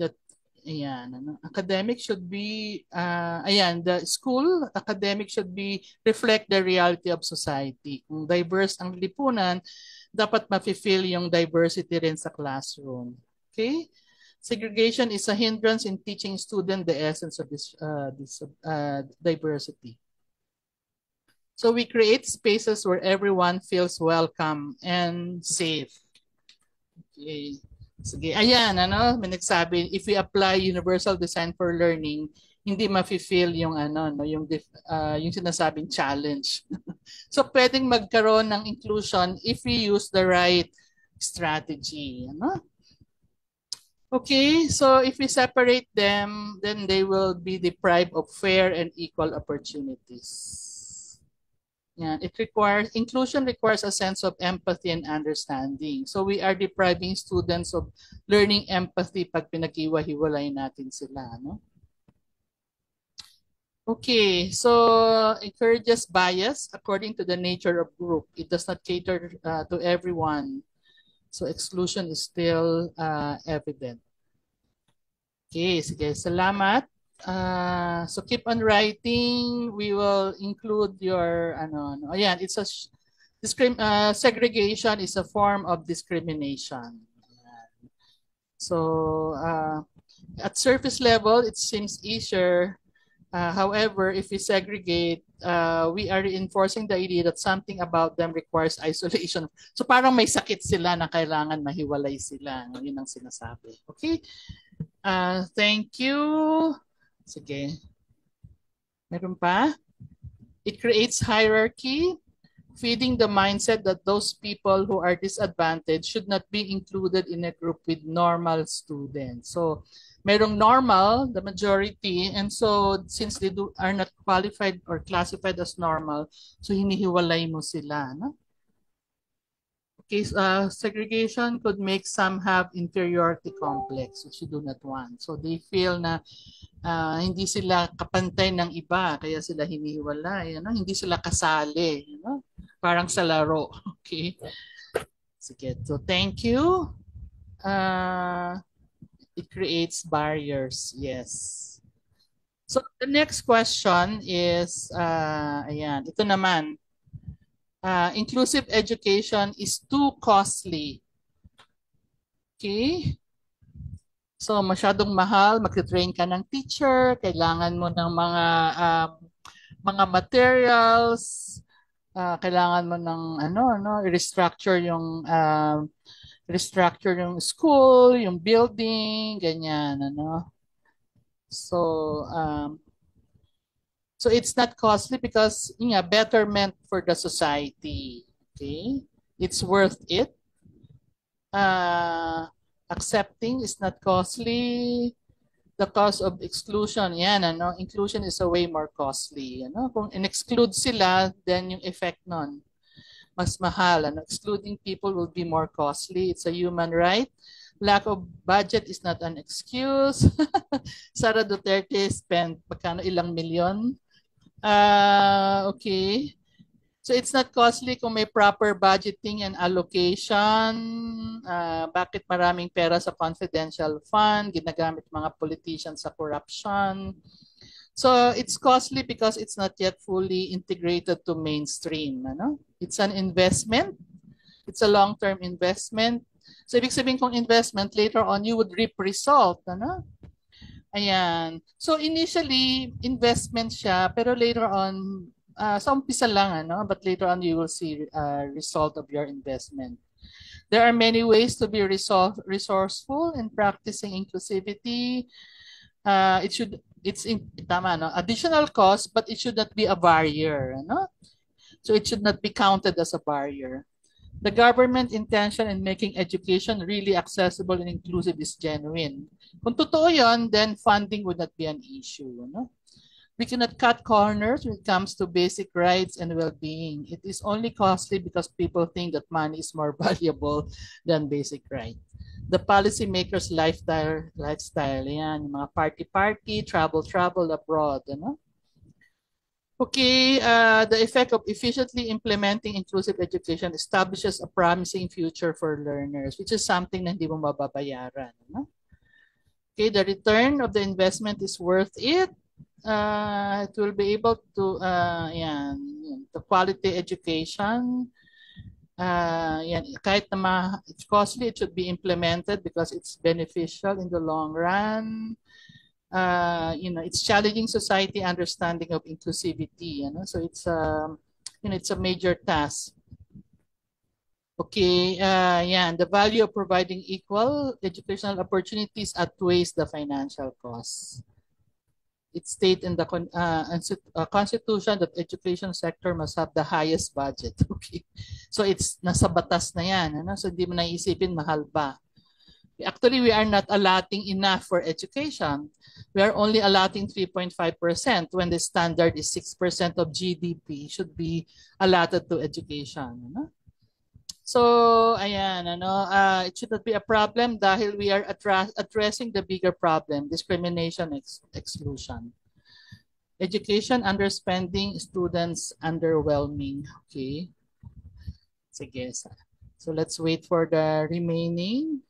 that academic should be the school academic should be reflect the reality of society. Kung diverse ang lipunan, dapat ma-fulfill yung diversity rin sa classroom. Okay? Segregation is a hindrance in teaching students the essence of this diversity. So we create spaces where everyone feels welcome and safe. Okay. Sige, ayan, may nagsabi, if we apply universal design for learning, hindi ma-fulfill yung yung sinasabing challenge. So pwedeng magkaroon ng inclusion if we use the right strategy, Okay, so if we separate them, then they will be deprived of fair and equal opportunities. Yeah, inclusion requires a sense of empathy and understanding. So we are depriving students of learning empathy pag pinag-iwa-hiwalay natin sila, no? Okay, so encourages bias according to the nature of group. It does not cater to everyone. So exclusion is still evident. Okay, sige, salamat. So keep on writing. We will include your Ayan, it's a segregation is a form of discrimination. So at surface level, it seems easier. However, if we segregate, we are reinforcing the idea that something about them requires isolation. So parang may sakit sila na kailangan mahiwalay sila. Yun ang sinasabi. Okay? Thank you. Sige. Meron pa? It creates hierarchy, feeding the mindset that those people who are disadvantaged should not be included in a group with normal students. So, merong normal, the majority, and so since are not qualified or classified as normal, so hinihiwalay mo sila. No? Okay, segregation could make some have inferiority complex, which you do not want. So they feel na hindi sila kapantay ng iba, kaya sila hinihiwalay. Ano? Hindi sila kasali. Ano? Parang sa laro. Okay. Sige. So thank you. It creates barriers. Yes. So the next question is, ayan, ito naman. Inclusive education is too costly. Okay? So masyadong mahal, magte-train ka ng teacher, kailangan mo ng mga materials, kailangan mo ng restructure yung school, yung building, ganyan, ano. So so it's not costly because betterment for the society. Okay? It's worth it. Accepting is not costly. The cost of exclusion, yan, ano, inclusion is a way more costly. Ano? Kung in-exclude sila, then yung effect nun, mas mahal. Ano? Excluding people will be more costly. It's a human right. Lack of budget is not an excuse. Sara Duterte spent ilang milyon. Okay. So it's not costly kung may proper budgeting and allocation. Bakit maraming pera sa confidential fund, ginagamit mga politicians sa corruption. So it's costly because it's not yet fully integrated to mainstream. Ano? It's an investment. It's a long-term investment. So ibig sabihin kung investment, later on you would reap result. Ano? Ayan. So initially, investment siya, pero later on, sa umpisa lang, ano? But later on, you will see result of your investment. There are many ways to be resourceful in practicing inclusivity. Tama, no? Additional cost, but it should not be a barrier. No? So it should not be counted as a barrier. The government intention in making education really accessible and inclusive is genuine. Kung totoo yun, then funding would not be an issue. No? We cannot cut corners when it comes to basic rights and well-being. It is only costly because people think that money is more valuable than basic rights. The policymakers' lifestyle, yan, yung mga party-party, travel abroad, ano? Okay, the effect of efficiently implementing inclusive education establishes a promising future for learners, which is something na hindi mo mababayaran. No? Okay, the return of the investment is worth it. It will be able to, the quality education. Kahit na it's costly, it should be implemented because it's beneficial in the long run. It's challenging society understanding of inclusivity. So it's it's a major task. Okay, the value of providing equal educational opportunities outweighs the financial costs. It states in the Constitution that education sector must have the highest budget. Okay, so it's nasa batas na yan. Ano? So hindi mo naisipin mahal ba. Actually, we are not allotting enough for education. We are only allotting 3.5% when the standard is 6% of GDP should be allotted to education. Ano? So, ayan, it should not be a problem dahil we are addressing the bigger problem, discrimination, exclusion. Education underspending, students underwhelming. Okay. Sige. So let's wait for the remaining.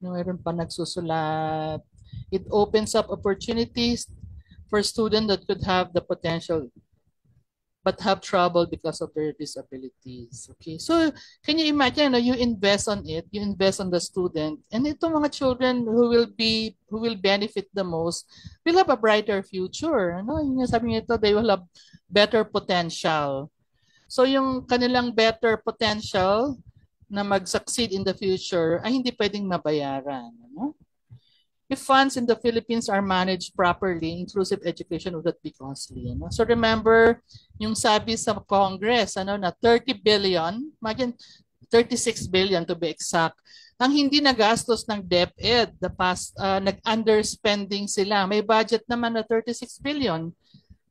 Mayroon pa nagsusulat. It opens up opportunities for students that could have the potential but have trouble because of their disabilities. Okay, so can you imagine, you invest on it, you invest on the student, and itong mga children who will benefit the most will have a brighter future. Ano, yung sabi nito, they will have better potential. So yung kanilang better potential na mag-succeed in the future ay hindi pwedeng mabayaran. Ano? If funds in the Philippines are managed properly, inclusive education would not be costly. Ano? So remember, yung sabi sa Congress, na 30 billion, imagine 36 billion to be exact, ang hindi nagastos ng DepEd, nag-underspending sila. May budget naman na 36 billion,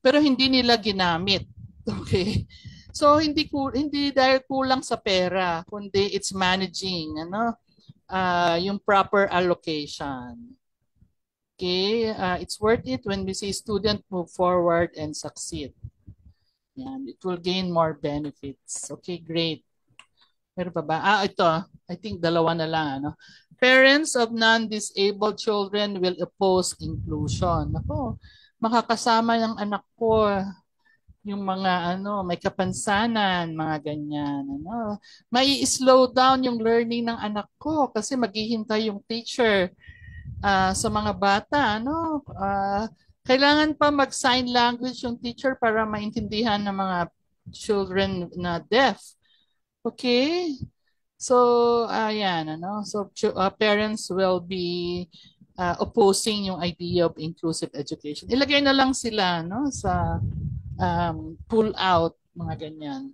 pero hindi nila ginamit. Okay? So hindi dahil kulang sa pera, kundi it's managing yung proper allocation. Okay, it's worth it when we see student move forward and succeed. Yan, it will gain more benefits. Okay, great. Meron pa ba? Ito. I think dalawa na lang. Parents of non-disabled children will oppose inclusion. Ako, makakasama yung anak ko yung mga may kapansanan, mga ganyan. May slow down yung learning ng anak ko kasi maghihintay yung teacher. Sa mga bata, kailangan pa mag-sign language yung teacher para maintindihan ng mga children na deaf. Okay? So, ayan, So, parents will be opposing yung idea of inclusive education. Ilagay na lang sila, sa pull out, mga ganyan.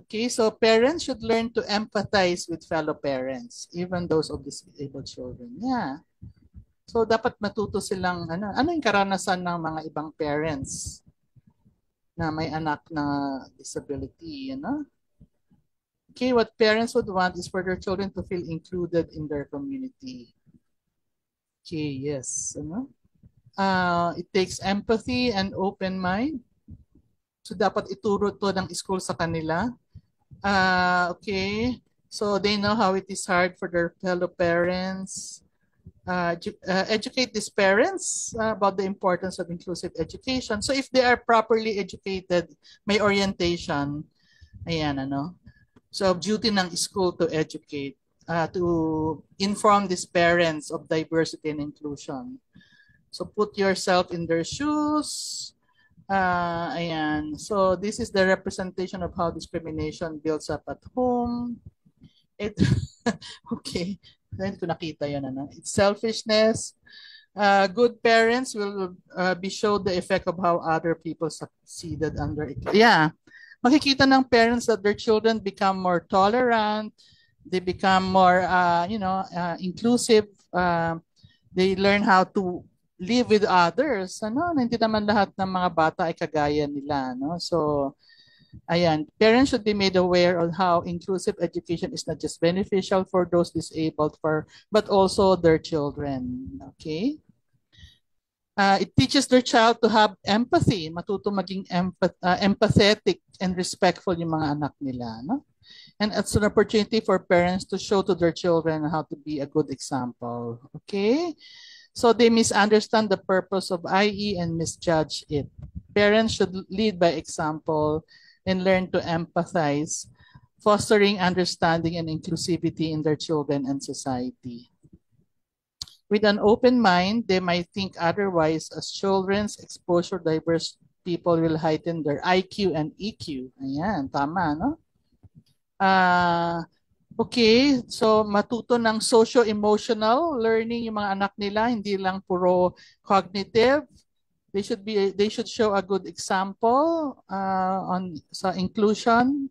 Okay, so parents should learn to empathize with fellow parents, even those of disabled children. Yeah. So dapat matuto silang ano yung karanasan ng mga ibang parents na may anak na disability, Okay, what parents would want is for their children to feel included in their community. Okay, yes, it takes empathy and open mind. So dapat ituro to ng school sa kanila. Okay, so they know how it is hard for their fellow parents. Educate these parents about the importance of inclusive education. So if they are properly educated, may orientation, ayan, So duty ng school to educate, to inform these parents of diversity and inclusion. So put yourself in their shoes. Ayan. So this is the representation of how discrimination builds up at home. Okay. Then ko nakita yun, It's selfishness. Good parents will be showed the effect of how other people succeeded under it. Yeah. Makikita ng parents that their children become more tolerant. They become more, inclusive. They learn how to live with others. Hindi naman lahat ng mga bata ay kagaya nila. So, ayan, parents should be made aware of how inclusive education is not just beneficial for those disabled, but also their children. Okay? It teaches their child to have empathy, matuto maging empathetic and respectful yung mga anak nila. And it's an opportunity for parents to show to their children how to be a good example. Okay? So they misunderstand the purpose of IE and misjudge it. Parents should lead by example and learn to empathize, fostering understanding and inclusivity in their children and society. With an open mind, they might think otherwise as children's exposure to diverse people will heighten their IQ and EQ. Ayan, tama, no? Okay, so matuto ng socio-emotional learning yung mga anak nila, hindi lang puro cognitive. They should show a good example sa inclusion.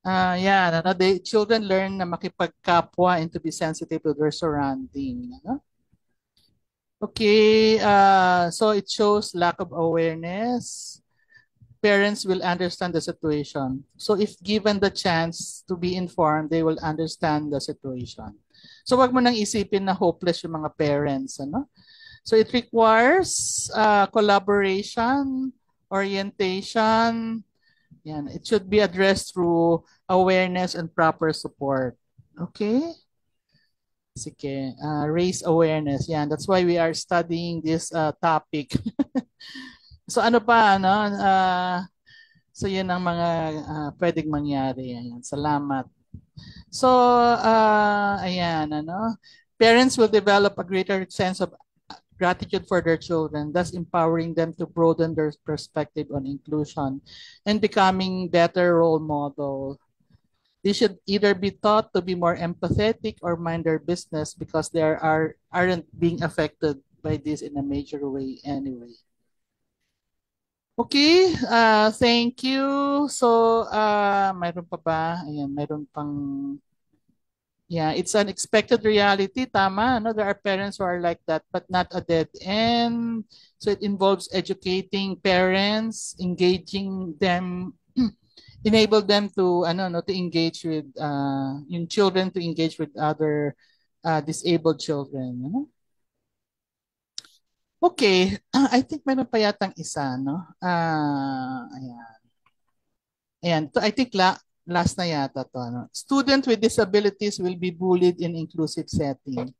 Yeah, ano, the children learn na makipagkapwa and to be sensitive to their surrounding. Ano? Okay, so it shows lack of awareness. Parents will understand the situation. So if given the chance to be informed, they will understand the situation. So wag mo nang isipin na hopeless yung mga parents, ano? So it requires collaboration, orientation. Yan, it should be addressed through awareness and proper support. Okay? Sige, raise awareness. Yan, that's why we are studying this topic. So ano pa, ano? So yun ang mga pwedeng mangyari. Ayan, salamat. So, ayan, ano? Parents will develop a greater sense of gratitude for their children, thus empowering them to broaden their perspective on inclusion and becoming better role model. They should either be taught to be more empathetic or mind their business because aren't being affected by this in a major way anyway. Okay, thank you. So, mayroon pa ba? Ayan, mayroon pang yeah, it's an expected reality, tama. No, there are parents who are like that, but not a dead end. So it involves educating parents, engaging them, enable them to ano no to engage with yung children to engage with other disabled children. You know? Okay, I think meron pa yatang isa, no? Ayan. Ayan, so I think last na yata to. No? Student with disabilities will be bullied in inclusive setting.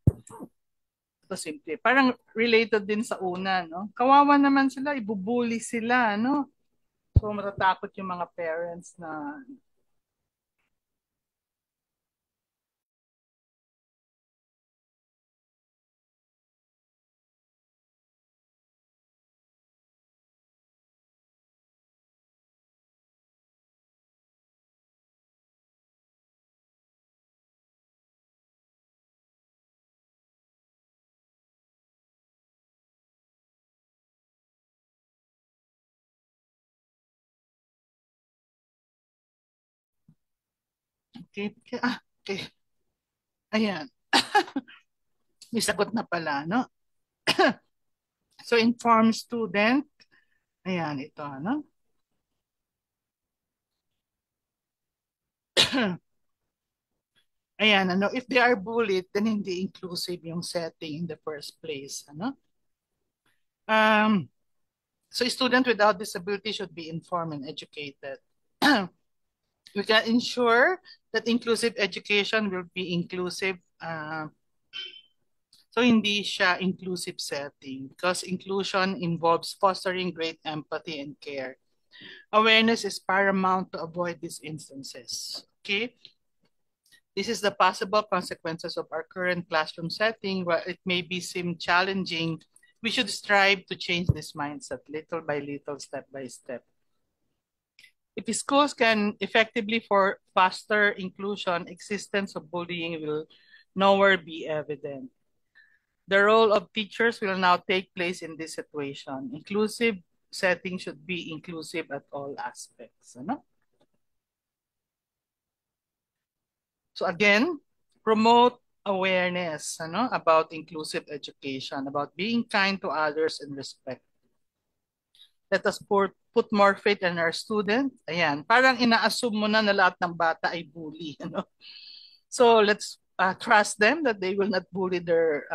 Ito simple. Parang related din sa una, no? Kawawa naman sila, ibubully sila, no? So matatakot yung mga parents na okay, okay. Ayan. May sagot na pala, no? So inform student. Ayan, ito, no? Ayan, ano, if they are bullied, then hindi inclusive yung setting in the first place, ano? Um, so student without disability should be informed and educated. We can ensure that inclusive education will be inclusive. So hindi siya inclusive setting because inclusion involves fostering great empathy and care. Awareness is paramount to avoid these instances. Okay? This is the possible consequences of our current classroom setting. While it may be seem challenging, we should strive to change this mindset little by little, step by step. If schools can effectively foster inclusion, existence of bullying will nowhere be evident. The role of teachers will now take place in this situation. Inclusive setting should be inclusive at all aspects. Ano? So again, promote awareness about inclusive education, about being kind to others and respect. Let us put more faith in our student. Ayan, parang ina-assume mo na lahat ng bata ay bully. So let's trust them that they will not bully their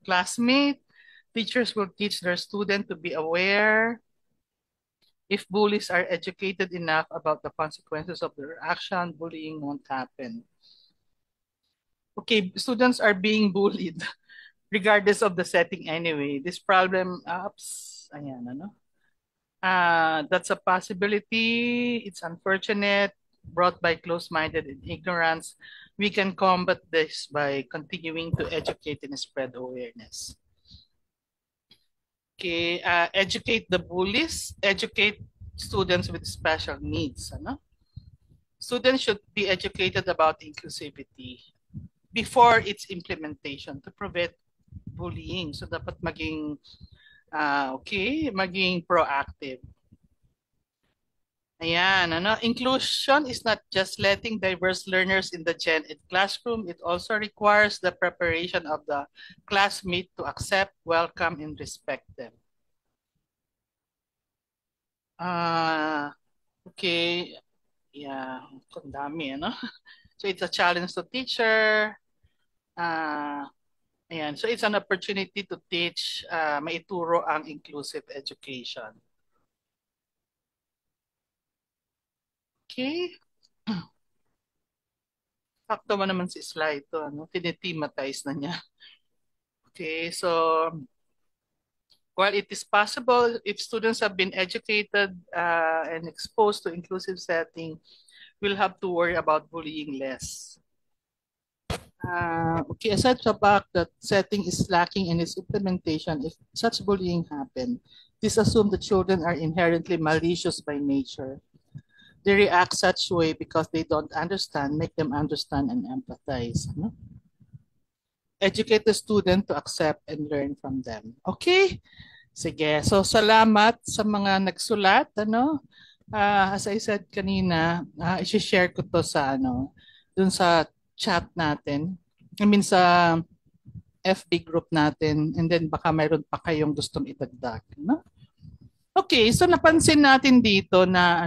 classmate. Teachers will teach their student to be aware. If bullies are educated enough about the consequences of their action, bullying won't happen. Okay, students are being bullied regardless of the setting anyway. This problem, ayan, ano? That's a possibility. It's unfortunate, brought by close-minded and ignorance. We can combat this by continuing to educate and spread awareness. Okay, educate the bullies, educate students with special needs. Ano? Students should be educated about inclusivity before its implementation to prevent bullying. So dapat maging maging proactive. Ayan, ano? Inclusion is not just letting diverse learners in the Gen Ed classroom. It also requires the preparation of the classmate to accept, welcome, and respect them. Okay. Yeah, ang dami, ano? So it's a challenge to teacher. Uh, ayan. So it's an opportunity to teach, maituro ang inclusive education. Okay. Sakto mo naman si slide to, ano? Tinitematize na niya. Okay, so while it is possible, if students have been educated and exposed to inclusive setting, we'll have to worry about bullying less. Okay, aside from the fact that setting is lacking in its implementation, if such bullying happen, this assumes the children are inherently malicious by nature. They react such way because they don't understand, make them understand and empathize. No? Educate the student to accept and learn from them. Okay? Sige. So, salamat sa mga nagsulat. Ano? As I said kanina, i-share ko to sa dun sa chat natin. I mean sa FB group natin, and then baka mayroon pa kayong gustong idagdag, no? Okay, so napansin natin dito na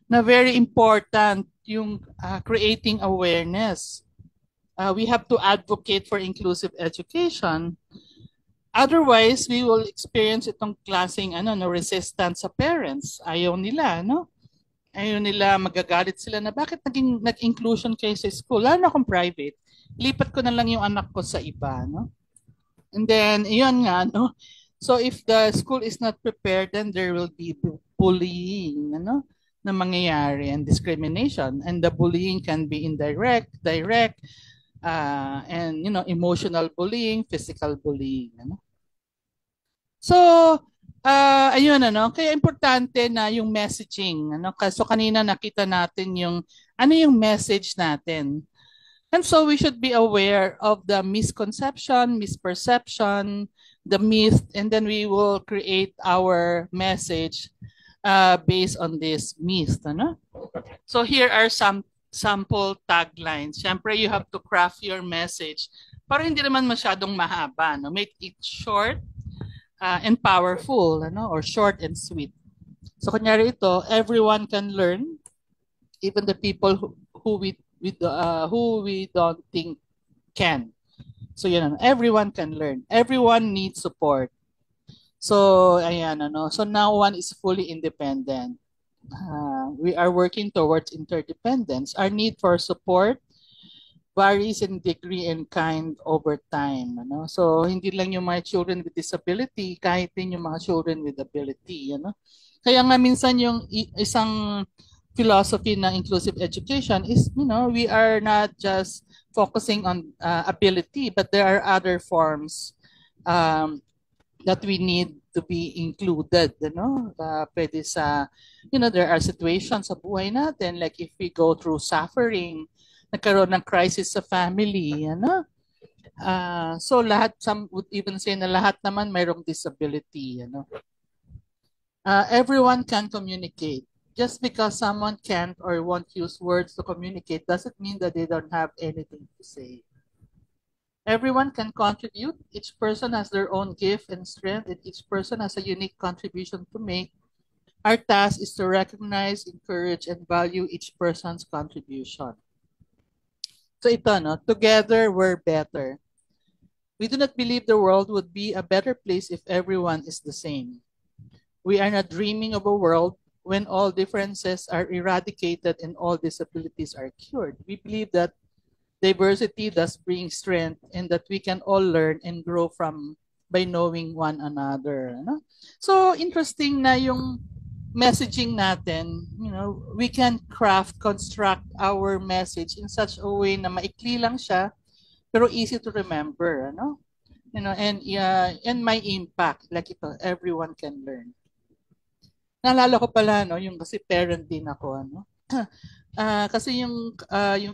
na very important yung creating awareness. We have to advocate for inclusive education. Otherwise, we will experience itong klaseng no, resistance sa parents. Ayaw nila, no? Ayaw nila, magagalit sila na bakit nag-inclusion kayo sa school, lalo na kung private. Lipat ko na lang yung anak ko sa iba, no? And then, iyon nga, no? So if the school is not prepared, then there will be bullying, ano, na mangyayari and discrimination. And the bullying can be indirect, direct, and emotional bullying, physical bullying, ano. So, ayun kaya importante na yung messaging, ano. So kanina nakita natin yung ano yung message natin. And so we should be aware of the misconception, misperception, the myth, and then we will create our message based on this myth. Ano? So here are some sample taglines. Siyempre, you have to craft your message para hindi naman masyadong mahaba. No? Make it short and powerful, or short and sweet. So kunyari ito, everyone can learn, even the people who we don't think can. So everyone can learn. Everyone needs support. So ayan So now one is fully independent. We are working towards interdependence. Our need for support varies in degree and kind over time. So hindi lang yung mga children with disability, kahit din yung mga children with ability. Kaya nga minsan yung isang philosophy ng inclusive education is, we are not just focusing on ability, but there are other forms that we need to be included, pwede sa, there are situations sa buhay natin, like if we go through suffering, nagkaroon ng crisis sa family, so lahat, some would even say na lahat naman mayroong disability, everyone can communicate. Just because someone can't or won't use words to communicate doesn't mean that they don't have anything to say. Everyone can contribute. Each person has their own gift and strength, and each person has a unique contribution to make. Our task is to recognize, encourage, and value each person's contribution. So ito, together we're better. We do not believe the world would be a better place if everyone is the same. We are not dreaming of a world when all differences are eradicated and all disabilities are cured. We believe that diversity does bring strength and that we can all learn and grow from by knowing one another. So interesting na yung messaging natin, we can construct our message in such a way na maikli lang siya, pero easy to remember, and my impact, like ito, everyone can learn. Naalala ko pala, yung kasi parent din ako, kasi yung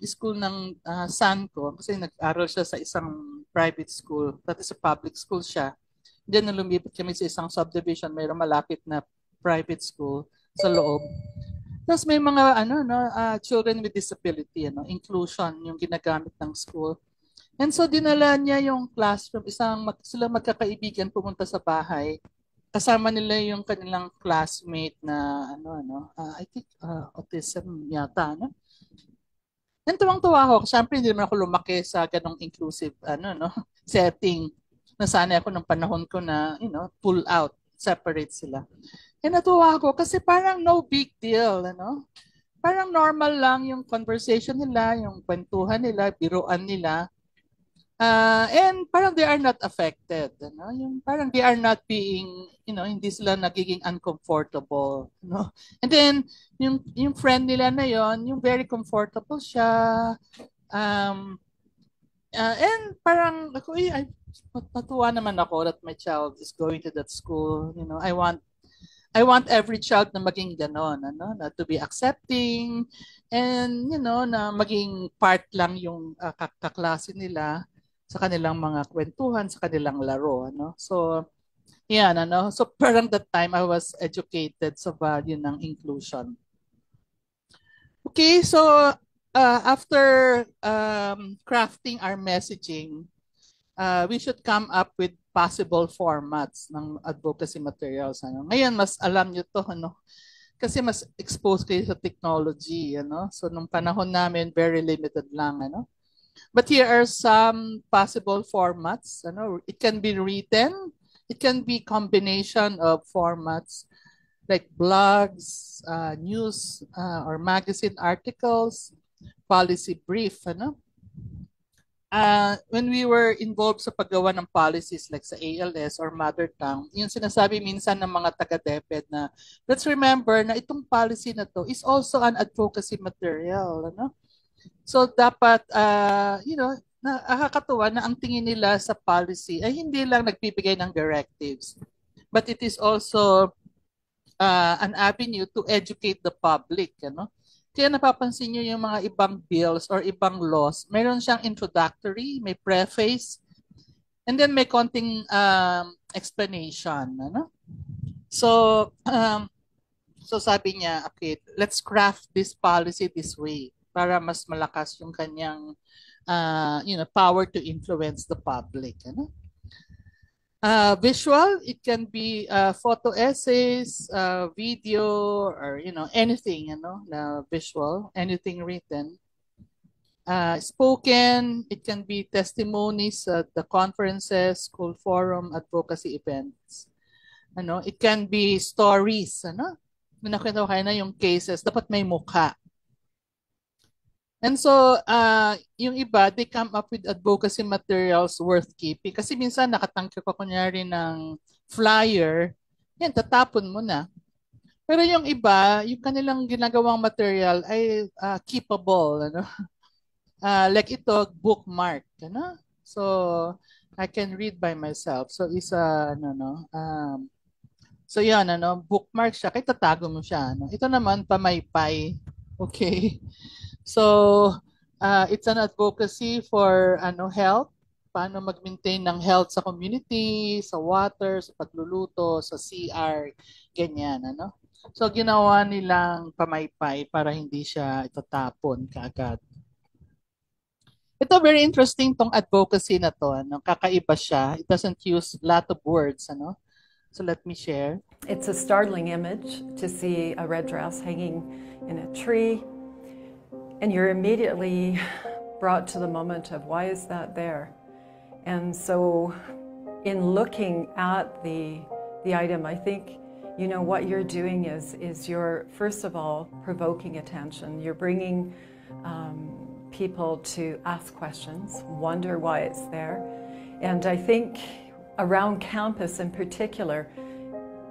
school ng son ko, kasi nag-aral siya sa isang private school, that is a public school siya. Then nung lumipat kami sa isang subdivision, mayroong malapit na private school sa loob. Tapos may mga children with disability, inclusion yung ginagamit ng school. And so dinala niya yung classroom, sila magkakaibigan pumunta sa bahay. Kasama nila yung kanilang classmate na I think autism yata, no? And tuwang-tuwa ako. Siyempre, hindi naman ako lumaki sa ganong inclusive setting. Nasanay ako ng panahon ko na, pull out, separate sila. And natuwa ako kasi parang no big deal, Parang normal lang yung conversation nila, yung kwentuhan nila, biruan nila. And parang they are not affected, Yung parang they are not being, hindi sila nagiging uncomfortable, And then yung friend nila na yon, yung very comfortable siya. And parang ako, natuwa naman ako that my child is going to that school. I want every child na maging ganon, na to be accepting and na maging part lang yung kaklase nila sa kanilang mga kwentuhan, sa kanilang laro, So, yan, So, parang that time I was educated sa value ng inclusion. Okay, so after crafting our messaging, we should come up with possible formats ng advocacy materials. Ngayon, mas alam nyo to, Kasi mas exposed kayo sa technology, So, nung panahon namin, very limited lang, But here are some possible formats, It can be written, it can be combination of formats like blogs, news, or magazine articles, policy brief, when we were involved sa paggawa ng policies like sa ALS or mother tongue, yung sinasabi minsan ng mga taga-DepEd na let's remember na itong policy na to is also an advocacy material. So dapat, nakakatuwa na ang tingin nila sa policy ay hindi lang nagbibigay ng directives, but it is also an avenue to educate the public. Kaya napapansin nyo yung mga ibang bills or ibang laws, mayroon siyang introductory, may preface, and then may konting explanation. So, so sabi niya, okay, let's craft this policy this way para mas malakas yung kanyang power to influence the public. Visual, it can be photo essays, video, or anything, na visual, anything written. Spoken, it can be testimonies at the conferences, school forum, advocacy events. It can be stories, Nakwento kayo na yung cases, dapat may mukha. And so, yung iba, they come up with advocacy materials worth keeping. Kasi minsan nakatangke ko kunyari ng flyer, yan, tatapon mo na. Pero yung iba, yung kanilang ginagawang material ay keepable. Like ito, bookmark. So, I can read by myself. So, isa, so yan, bookmark siya, kaya tatago mo siya. Ito naman, pamaypay. Okay. So, it's an advocacy for health, paano mag-maintain ng health sa community, sa water, sa pagluluto, sa CR, ganyan. So, ginawa nilang pamaypay para hindi siya itatapon kaagad. Ito, very interesting tong advocacy na to. Kakaiba siya. It doesn't use a lot of words. So, let me share. It's a startling image to see a red dress hanging in a tree. And you're immediately brought to the moment of why is that there? And so in looking at the item, I think, what you're doing is you're, first of all, provoking attention. You're bringing people to ask questions, wonder why it's there. And I think around campus in particular,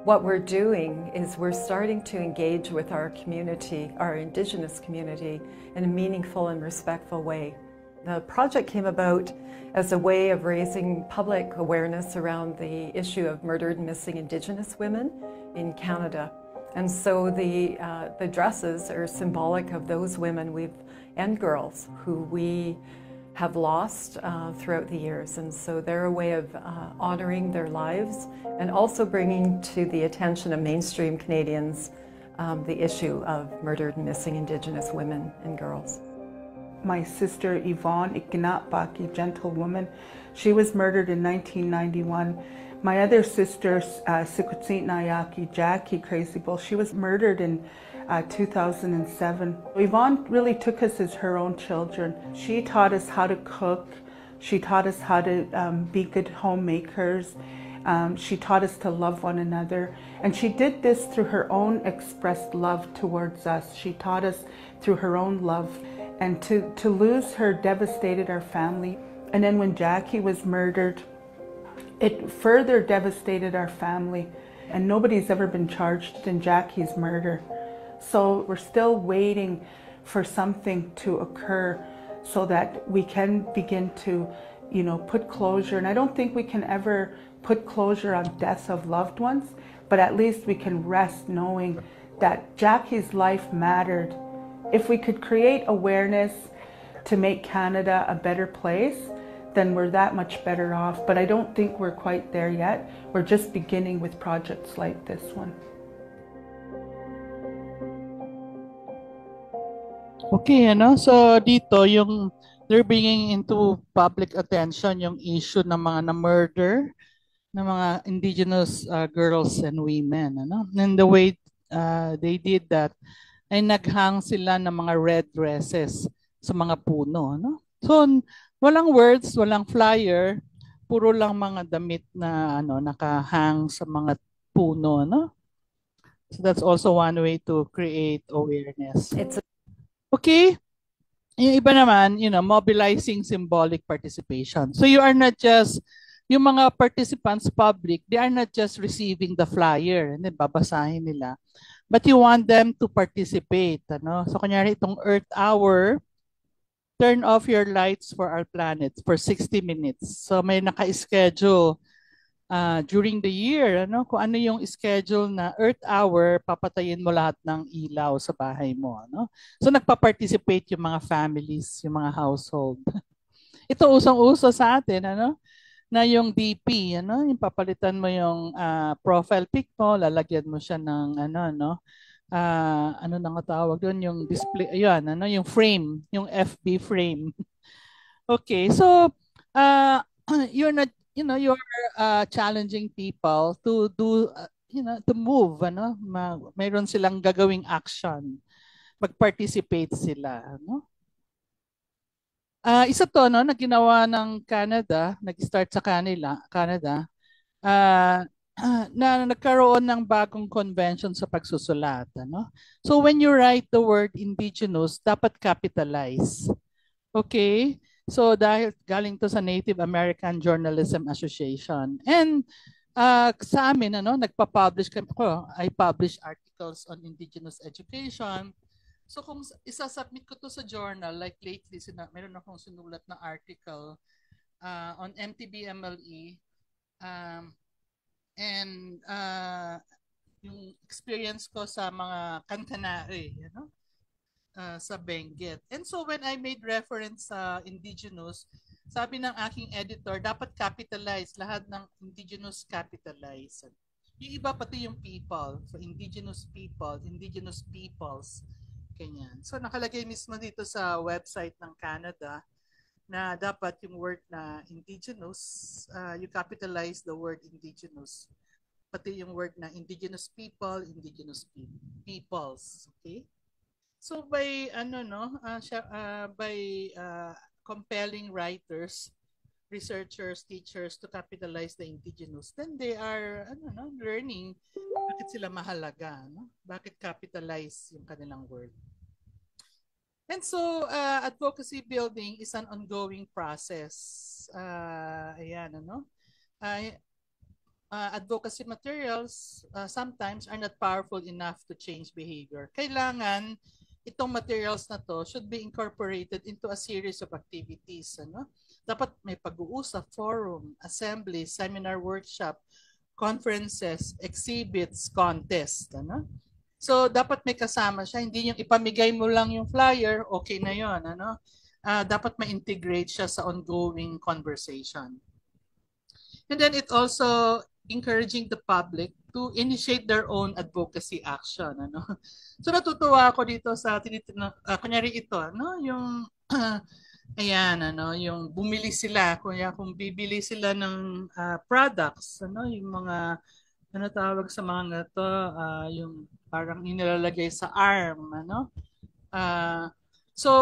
what we're doing is we're starting to engage with our community, our Indigenous community, in a meaningful and respectful way. The project came about as a way of raising public awareness around the issue of murdered and missing Indigenous women in Canada. And so the dresses are symbolic of those women and girls who we have lost throughout the years. And so they're a way of honoring their lives and also bringing to the attention of mainstream Canadians the issue of murdered and missing Indigenous women and girls. My sister Yvonne Ikinatbaki, gentle woman, she was murdered in 1991. My other sister, Sikutsit Nayaki, Jackie Crazy Bull, she was murdered in 2007. Yvonne really took us as her own children. She taught us how to cook. She taught us how to be good homemakers. She taught us to love one another. And she did this through her own expressed love towards us. She taught us through her own love. And to lose her devastated our family. And then when Jackie was murdered, it further devastated our family. And nobody's ever been charged in Jackie's murder. So we're still waiting for something to occur so that we can begin to, put closure. And I don't think we can ever put closure on deaths of loved ones, but at least we can rest knowing that Jackie's life mattered. If we could create awareness to make Canada a better place, then we're that much better off. But I don't think we're quite there yet. We're just beginning with projects like this one. Okay, so dito yung they're bringing into public attention yung issue ng mga na-murder ng mga Indigenous girls and women, And the way they did that ay naghang sila ng mga red dresses sa mga puno, So walang words, walang flyer, puro lang mga damit na nakahang sa mga puno, So that's also one way to create awareness. Okay. Yung iba naman, mobilizing symbolic participation. So you are not just, yung mga participants public, they are not just receiving the flyer, and then babasahin nila. But you want them to participate, So kunyari itong Earth Hour, turn off your lights for our planet for 60 minutes. So may naka-schedule during the year, kung ano yung schedule na Earth Hour, papatayin mo lahat ng ilaw sa bahay mo, So nagpa-participate yung mga families, yung mga household. Ito usong-uso sa atin, na yung DP, yung papalitan mo yung profile pic mo, lalagyan mo siya ng ano nang tawag doon, yung display, ayun, yung frame, yung FB frame. Okay, so you're not you're challenging people to do, to move, mayroon silang gagawing action. Mag-participate sila, isa to, na ginawa ng Canada, nag-start sa Canada, na nagkaroon ng bagong convention sa pagsusulat, So when you write the word indigenous, dapat capitalize. Okay? So dahil galing to sa Native American Journalism Association. And sa amin, nagpa-publish kami ako. I publish articles on indigenous education. So kung isa-submit ko to sa journal, like lately, meron akong sinulat na article on MTBMLE and yung experience ko sa mga Kantanari, sa Benguet. And so when I made reference sa indigenous, sabi ng aking editor, dapat capitalize, lahat ng indigenous capitalize. Yung iba pati yung people, so indigenous people, indigenous peoples, ganyan. So nakalagay mismo dito sa website ng Canada na dapat yung word na indigenous, you capitalize the word indigenous. Pati yung word na indigenous people, indigenous peoples, okay? So by compelling writers, researchers, teachers to capitalize the indigenous, then they are learning bakit sila mahalaga, bakit capitalize yung kanilang word. And so advocacy building is an ongoing process. Advocacy materials sometimes are not powerful enough to change behavior. Kailangan itong materials na to should be incorporated into a series of activities. Dapat may pag-uusap, forum, assembly, seminar, workshop, conferences, exhibits, contest. So dapat may kasama siya. Hindi yung ipamigay mo lang yung flyer, okay na yun. Dapat ma-integrate siya sa ongoing conversation. And then it also encouraging the public to initiate their own advocacy action. Ano? So natutuwa ako dito sa kunyari ito, ano, yung ayan, ano, yung bumili sila, kung bibili sila ng products, ano, yung mga ano tawag sa mga to, yung parang inilalagay sa arm, ano. So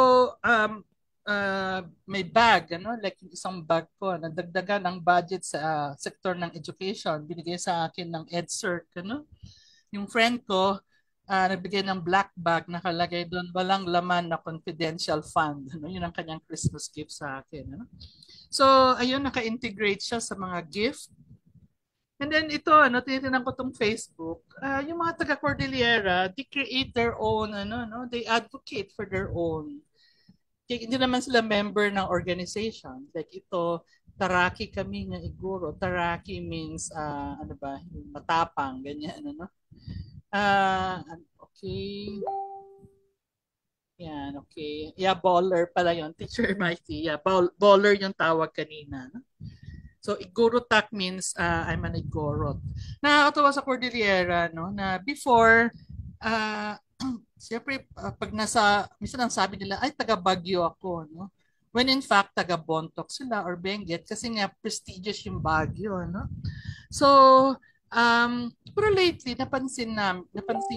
may bag, ano, like yung isang bag ko, nagdagdagan ng budget sa sektor ng education, binigay sa akin ng EdCert, ano. Yung friend ko, nagbigay ng black bag, nakalagay doon, walang laman na confidential fund. Ano? Yun ang kanyang Christmas gift sa akin. Ano? So, ayun, naka-integrate siya sa mga gift. And then ito, ano, tinitingnan ko tong Facebook, yung mga taga Cordillera, they create their own, ano, no? They advocate for their own. Hindi naman sila member ng organization. Like ito, Taraki kami ng Igoro. Taraki means, ano ba, yung matapang, ganyan, ano, no? Okay. Yan, okay. Yeah, baller pala yon, Teacher Mikey. Yeah, baller yung tawag kanina. No? So, Igorotak means I'm an Igorot. Nakakatawa sa Cordillera, no, na before, siyempre, pag minsan ang sabi nila, ay, taga Baguio ako, no? When in fact, taga Bontoc sila or Benguet kasi nga prestigious yung Baguio, no? So, pero lately, napansin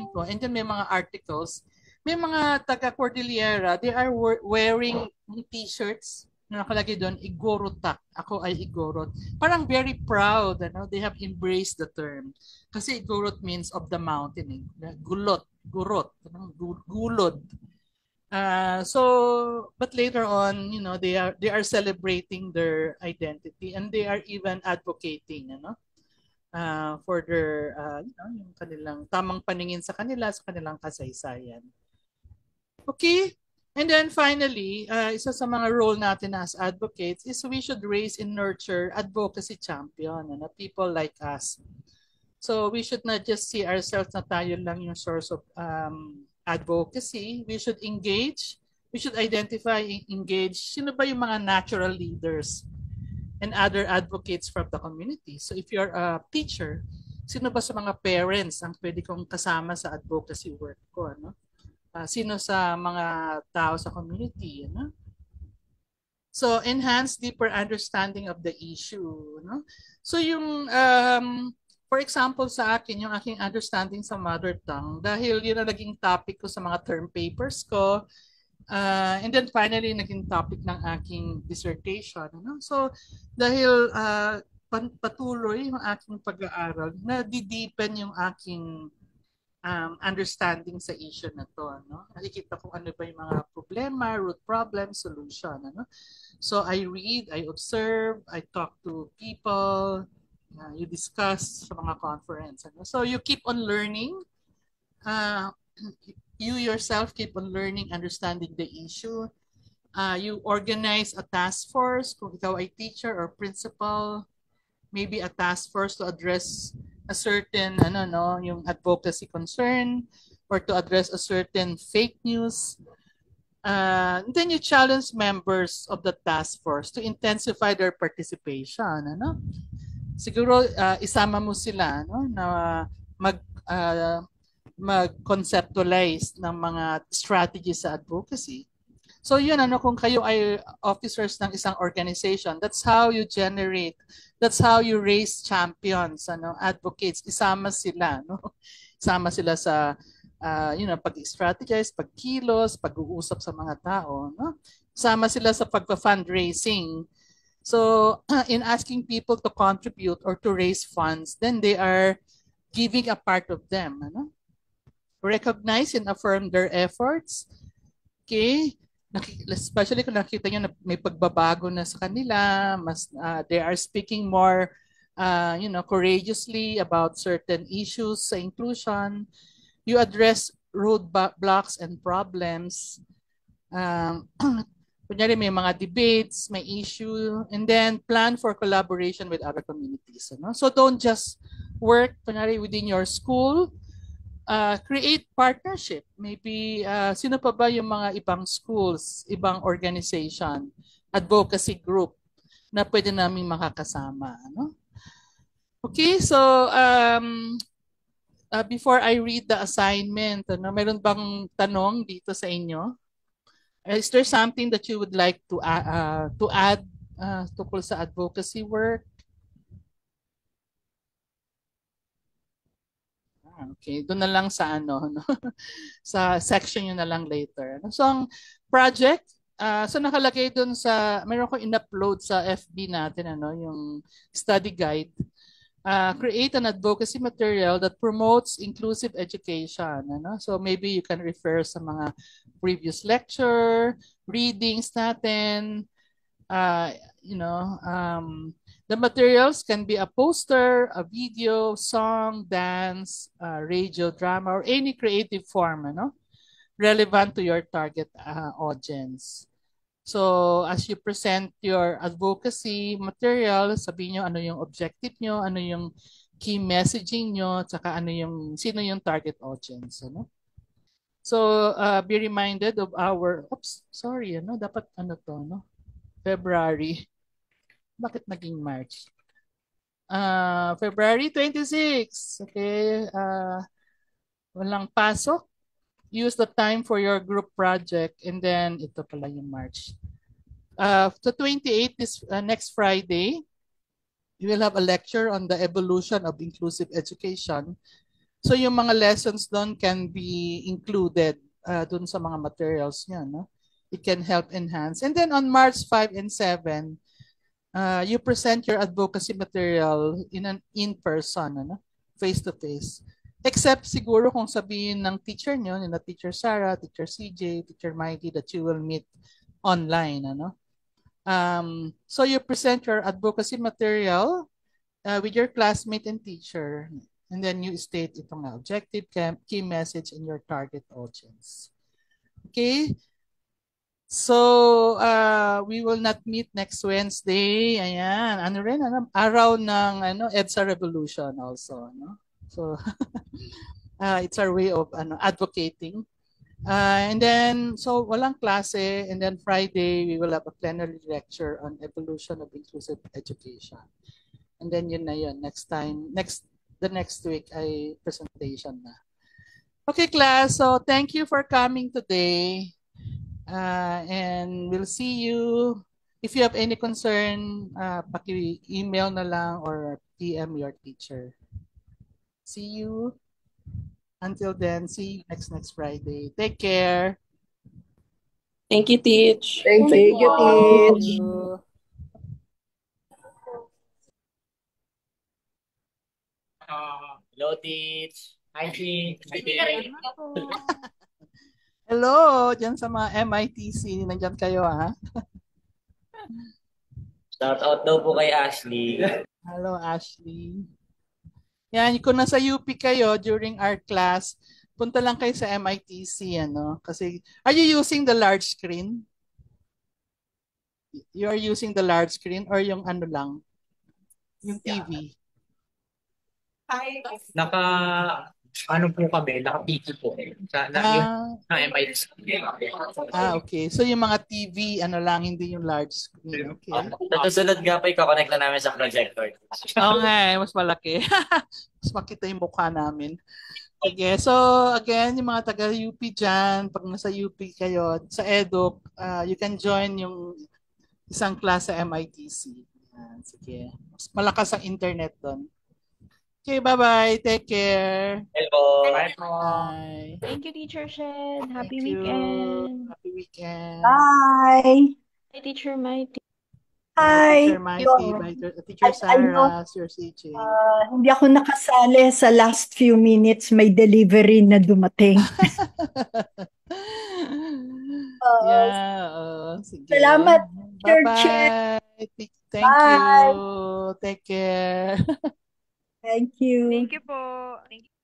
ko, and then may mga articles, may mga taga Cordillera, they are wearing t-shirts na nakalagay doon, Igorotak. Ako ay Igorot. Parang very proud, ano? They have embraced the term. Kasi Igorot means of the mountain. Eh. Gulot, gurot, gulod. But later on, you know, they are celebrating their identity and they are even advocating, you know, for their, you know, yung kanilang tamang paningin sa kanilang kasaysayan. Okay. And then finally, isa sa mga role natin as advocates is we should raise and nurture advocacy champion, and people like us. So we should not just see ourselves na tayo lang yung source of advocacy. We should engage. We should identify, engage. Sino ba yung mga natural leaders and other advocates from the community? So if you're a teacher, sino ba sa mga parents ang pwede kong kasama sa advocacy work ko? Ano? Sino sa mga tao sa community, no? So enhance deeper understanding of the issue, no? So yung for example sa akin, yung aking understanding sa mother tongue, dahil yun ang naging topic ko sa mga term papers ko, and then finally naging topic ng aking dissertation, no? So dahil patuloy yung aking pag-aaral, na di-deepen yung aking understanding sa issue na to, no? Nakikita ko ano ba yung mga problema, root problem, solution, ano? So I read, I observe, I talk to people, you discuss sa mga conference, ano? So you keep on learning, you yourself keep on learning, understanding the issue. You organize a task force, kung ikaw ay teacher or principal, maybe a task force to address a certain yung advocacy concern or to address a certain fake news. Then you challenge members of the task force to intensify their participation. Ano? Siguro isama mo sila, no, na mag-conceptualize ng mga strategies sa advocacy. So yun, ano, kung kayo ay officers ng isang organization, that's how you generate, that's how you raise champions, ano, advocates, isama sila, no? Isama sila sa, pag-strategize, pagkilos, pag-uusap sa mga tao, no? Isama sila sa pag-fundraising. So in asking people to contribute or to raise funds, then they are giving a part of them, ano? Recognize and affirm their efforts. Okay? Especially kung nakita nyo na may pagbabago na sa kanila, they are speaking more courageously about certain issues sa inclusion. You address roadblocks and problems. Kunyari may mga debates, may issue, and then plan for collaboration with other communities. No? So don't just work kunyari within your school, create partnership. Maybe sino pa ba yung mga ibang schools, ibang organization, advocacy group na pwede namin makakasama. Ano? Okay, so before I read the assignment, meron bang tanong dito sa inyo? Is there something that you would like to add tungkol sa advocacy work? Okay, doon na lang sa no? Sa section nyo na lang later. So ang project, so nakalagay doon sa, mayroon ko in-upload sa FB natin, yung study guide. Create an advocacy material that promotes inclusive education. So maybe you can refer sa mga previous lecture, readings natin, uh, you know, um, the materials can be a poster, a video, song, dance, radio, drama, or any creative form, relevant to your target audience. So as you present your advocacy material, sabihin nyo ano yung objective nyo, ano yung key messaging nyo, tsaka sino yung target audience. So be reminded of our, dapat February. Bakit naging March? February 26. Okay. Walang pasok. Use the time for your group project. And then, ito pala yung March. The 28th is next Friday. You will have a lecture on the evolution of inclusive education. So yung mga lessons doon can be included doon sa mga materials niya. No? It can help enhance. And then on March 5 and 7, you present your advocacy material in person, face-to-face. Except siguro kung sabihin ng teacher nyo, na Teacher Sarah, Teacher CJ, Teacher Mikey, that you will meet online. So you present your advocacy material with your classmate and teacher. And then you state itong objective, key message, and your target audience. Okay? So, we will not meet next Wednesday. Ayan. Araw ng EDSA Revolution also. So, it's our way of advocating. And then, so walang klase. And then Friday, we will have a plenary lecture on evolution of inclusive education. And then yun na yun. The next week ay presentation na. Okay, class. So, thank you for coming today. And we'll see you. If you have any concern, paki-email na lang or PM your teacher. See you. Until then, see you next Friday. Take care. Thank you, Teach. Thank you, Thank Teach. you. Hello, Teach. Hi, Teach. Hi, Teach. Hello, dyan sa mga MITC. Nandyan kayo, ha? Shout out daw po kay Ashley. Hello, Ashley. Yan, kung nasa UP kayo during art class, punta lang kayo sa MITC, Kasi, are you using the large screen? You are using the large screen or yung lang? Yung TV? Naka-PC po. MIT. Okay. So yung mga TV, lang, hindi yung large screen. Okay. Susunod nga po, ikakonect na namin sa projector. Oo nga, mas malaki. Mas makita yung mukha namin. Okay, so again, yung mga taga-UP dyan, pag nasa UP kayo, sa EDUC, you can join yung isang class sa MITC. Sige. Mas malakas ang internet doon. Okay, bye-bye. Take care. Hello. Bye. Thank you, Teacher Shed. Happy Thank you. weekend. Happy weekend. Bye. Hi, Teacher Mighty. Hi. Teacher Mikey, Teacher Sarah, Sir CJ. Hindi ako nakasali sa last few minutes. May delivery na dumating. Sige. Salamat, Bye-bye. Thank you. Take care. Thank you. Thank you po. Thank you.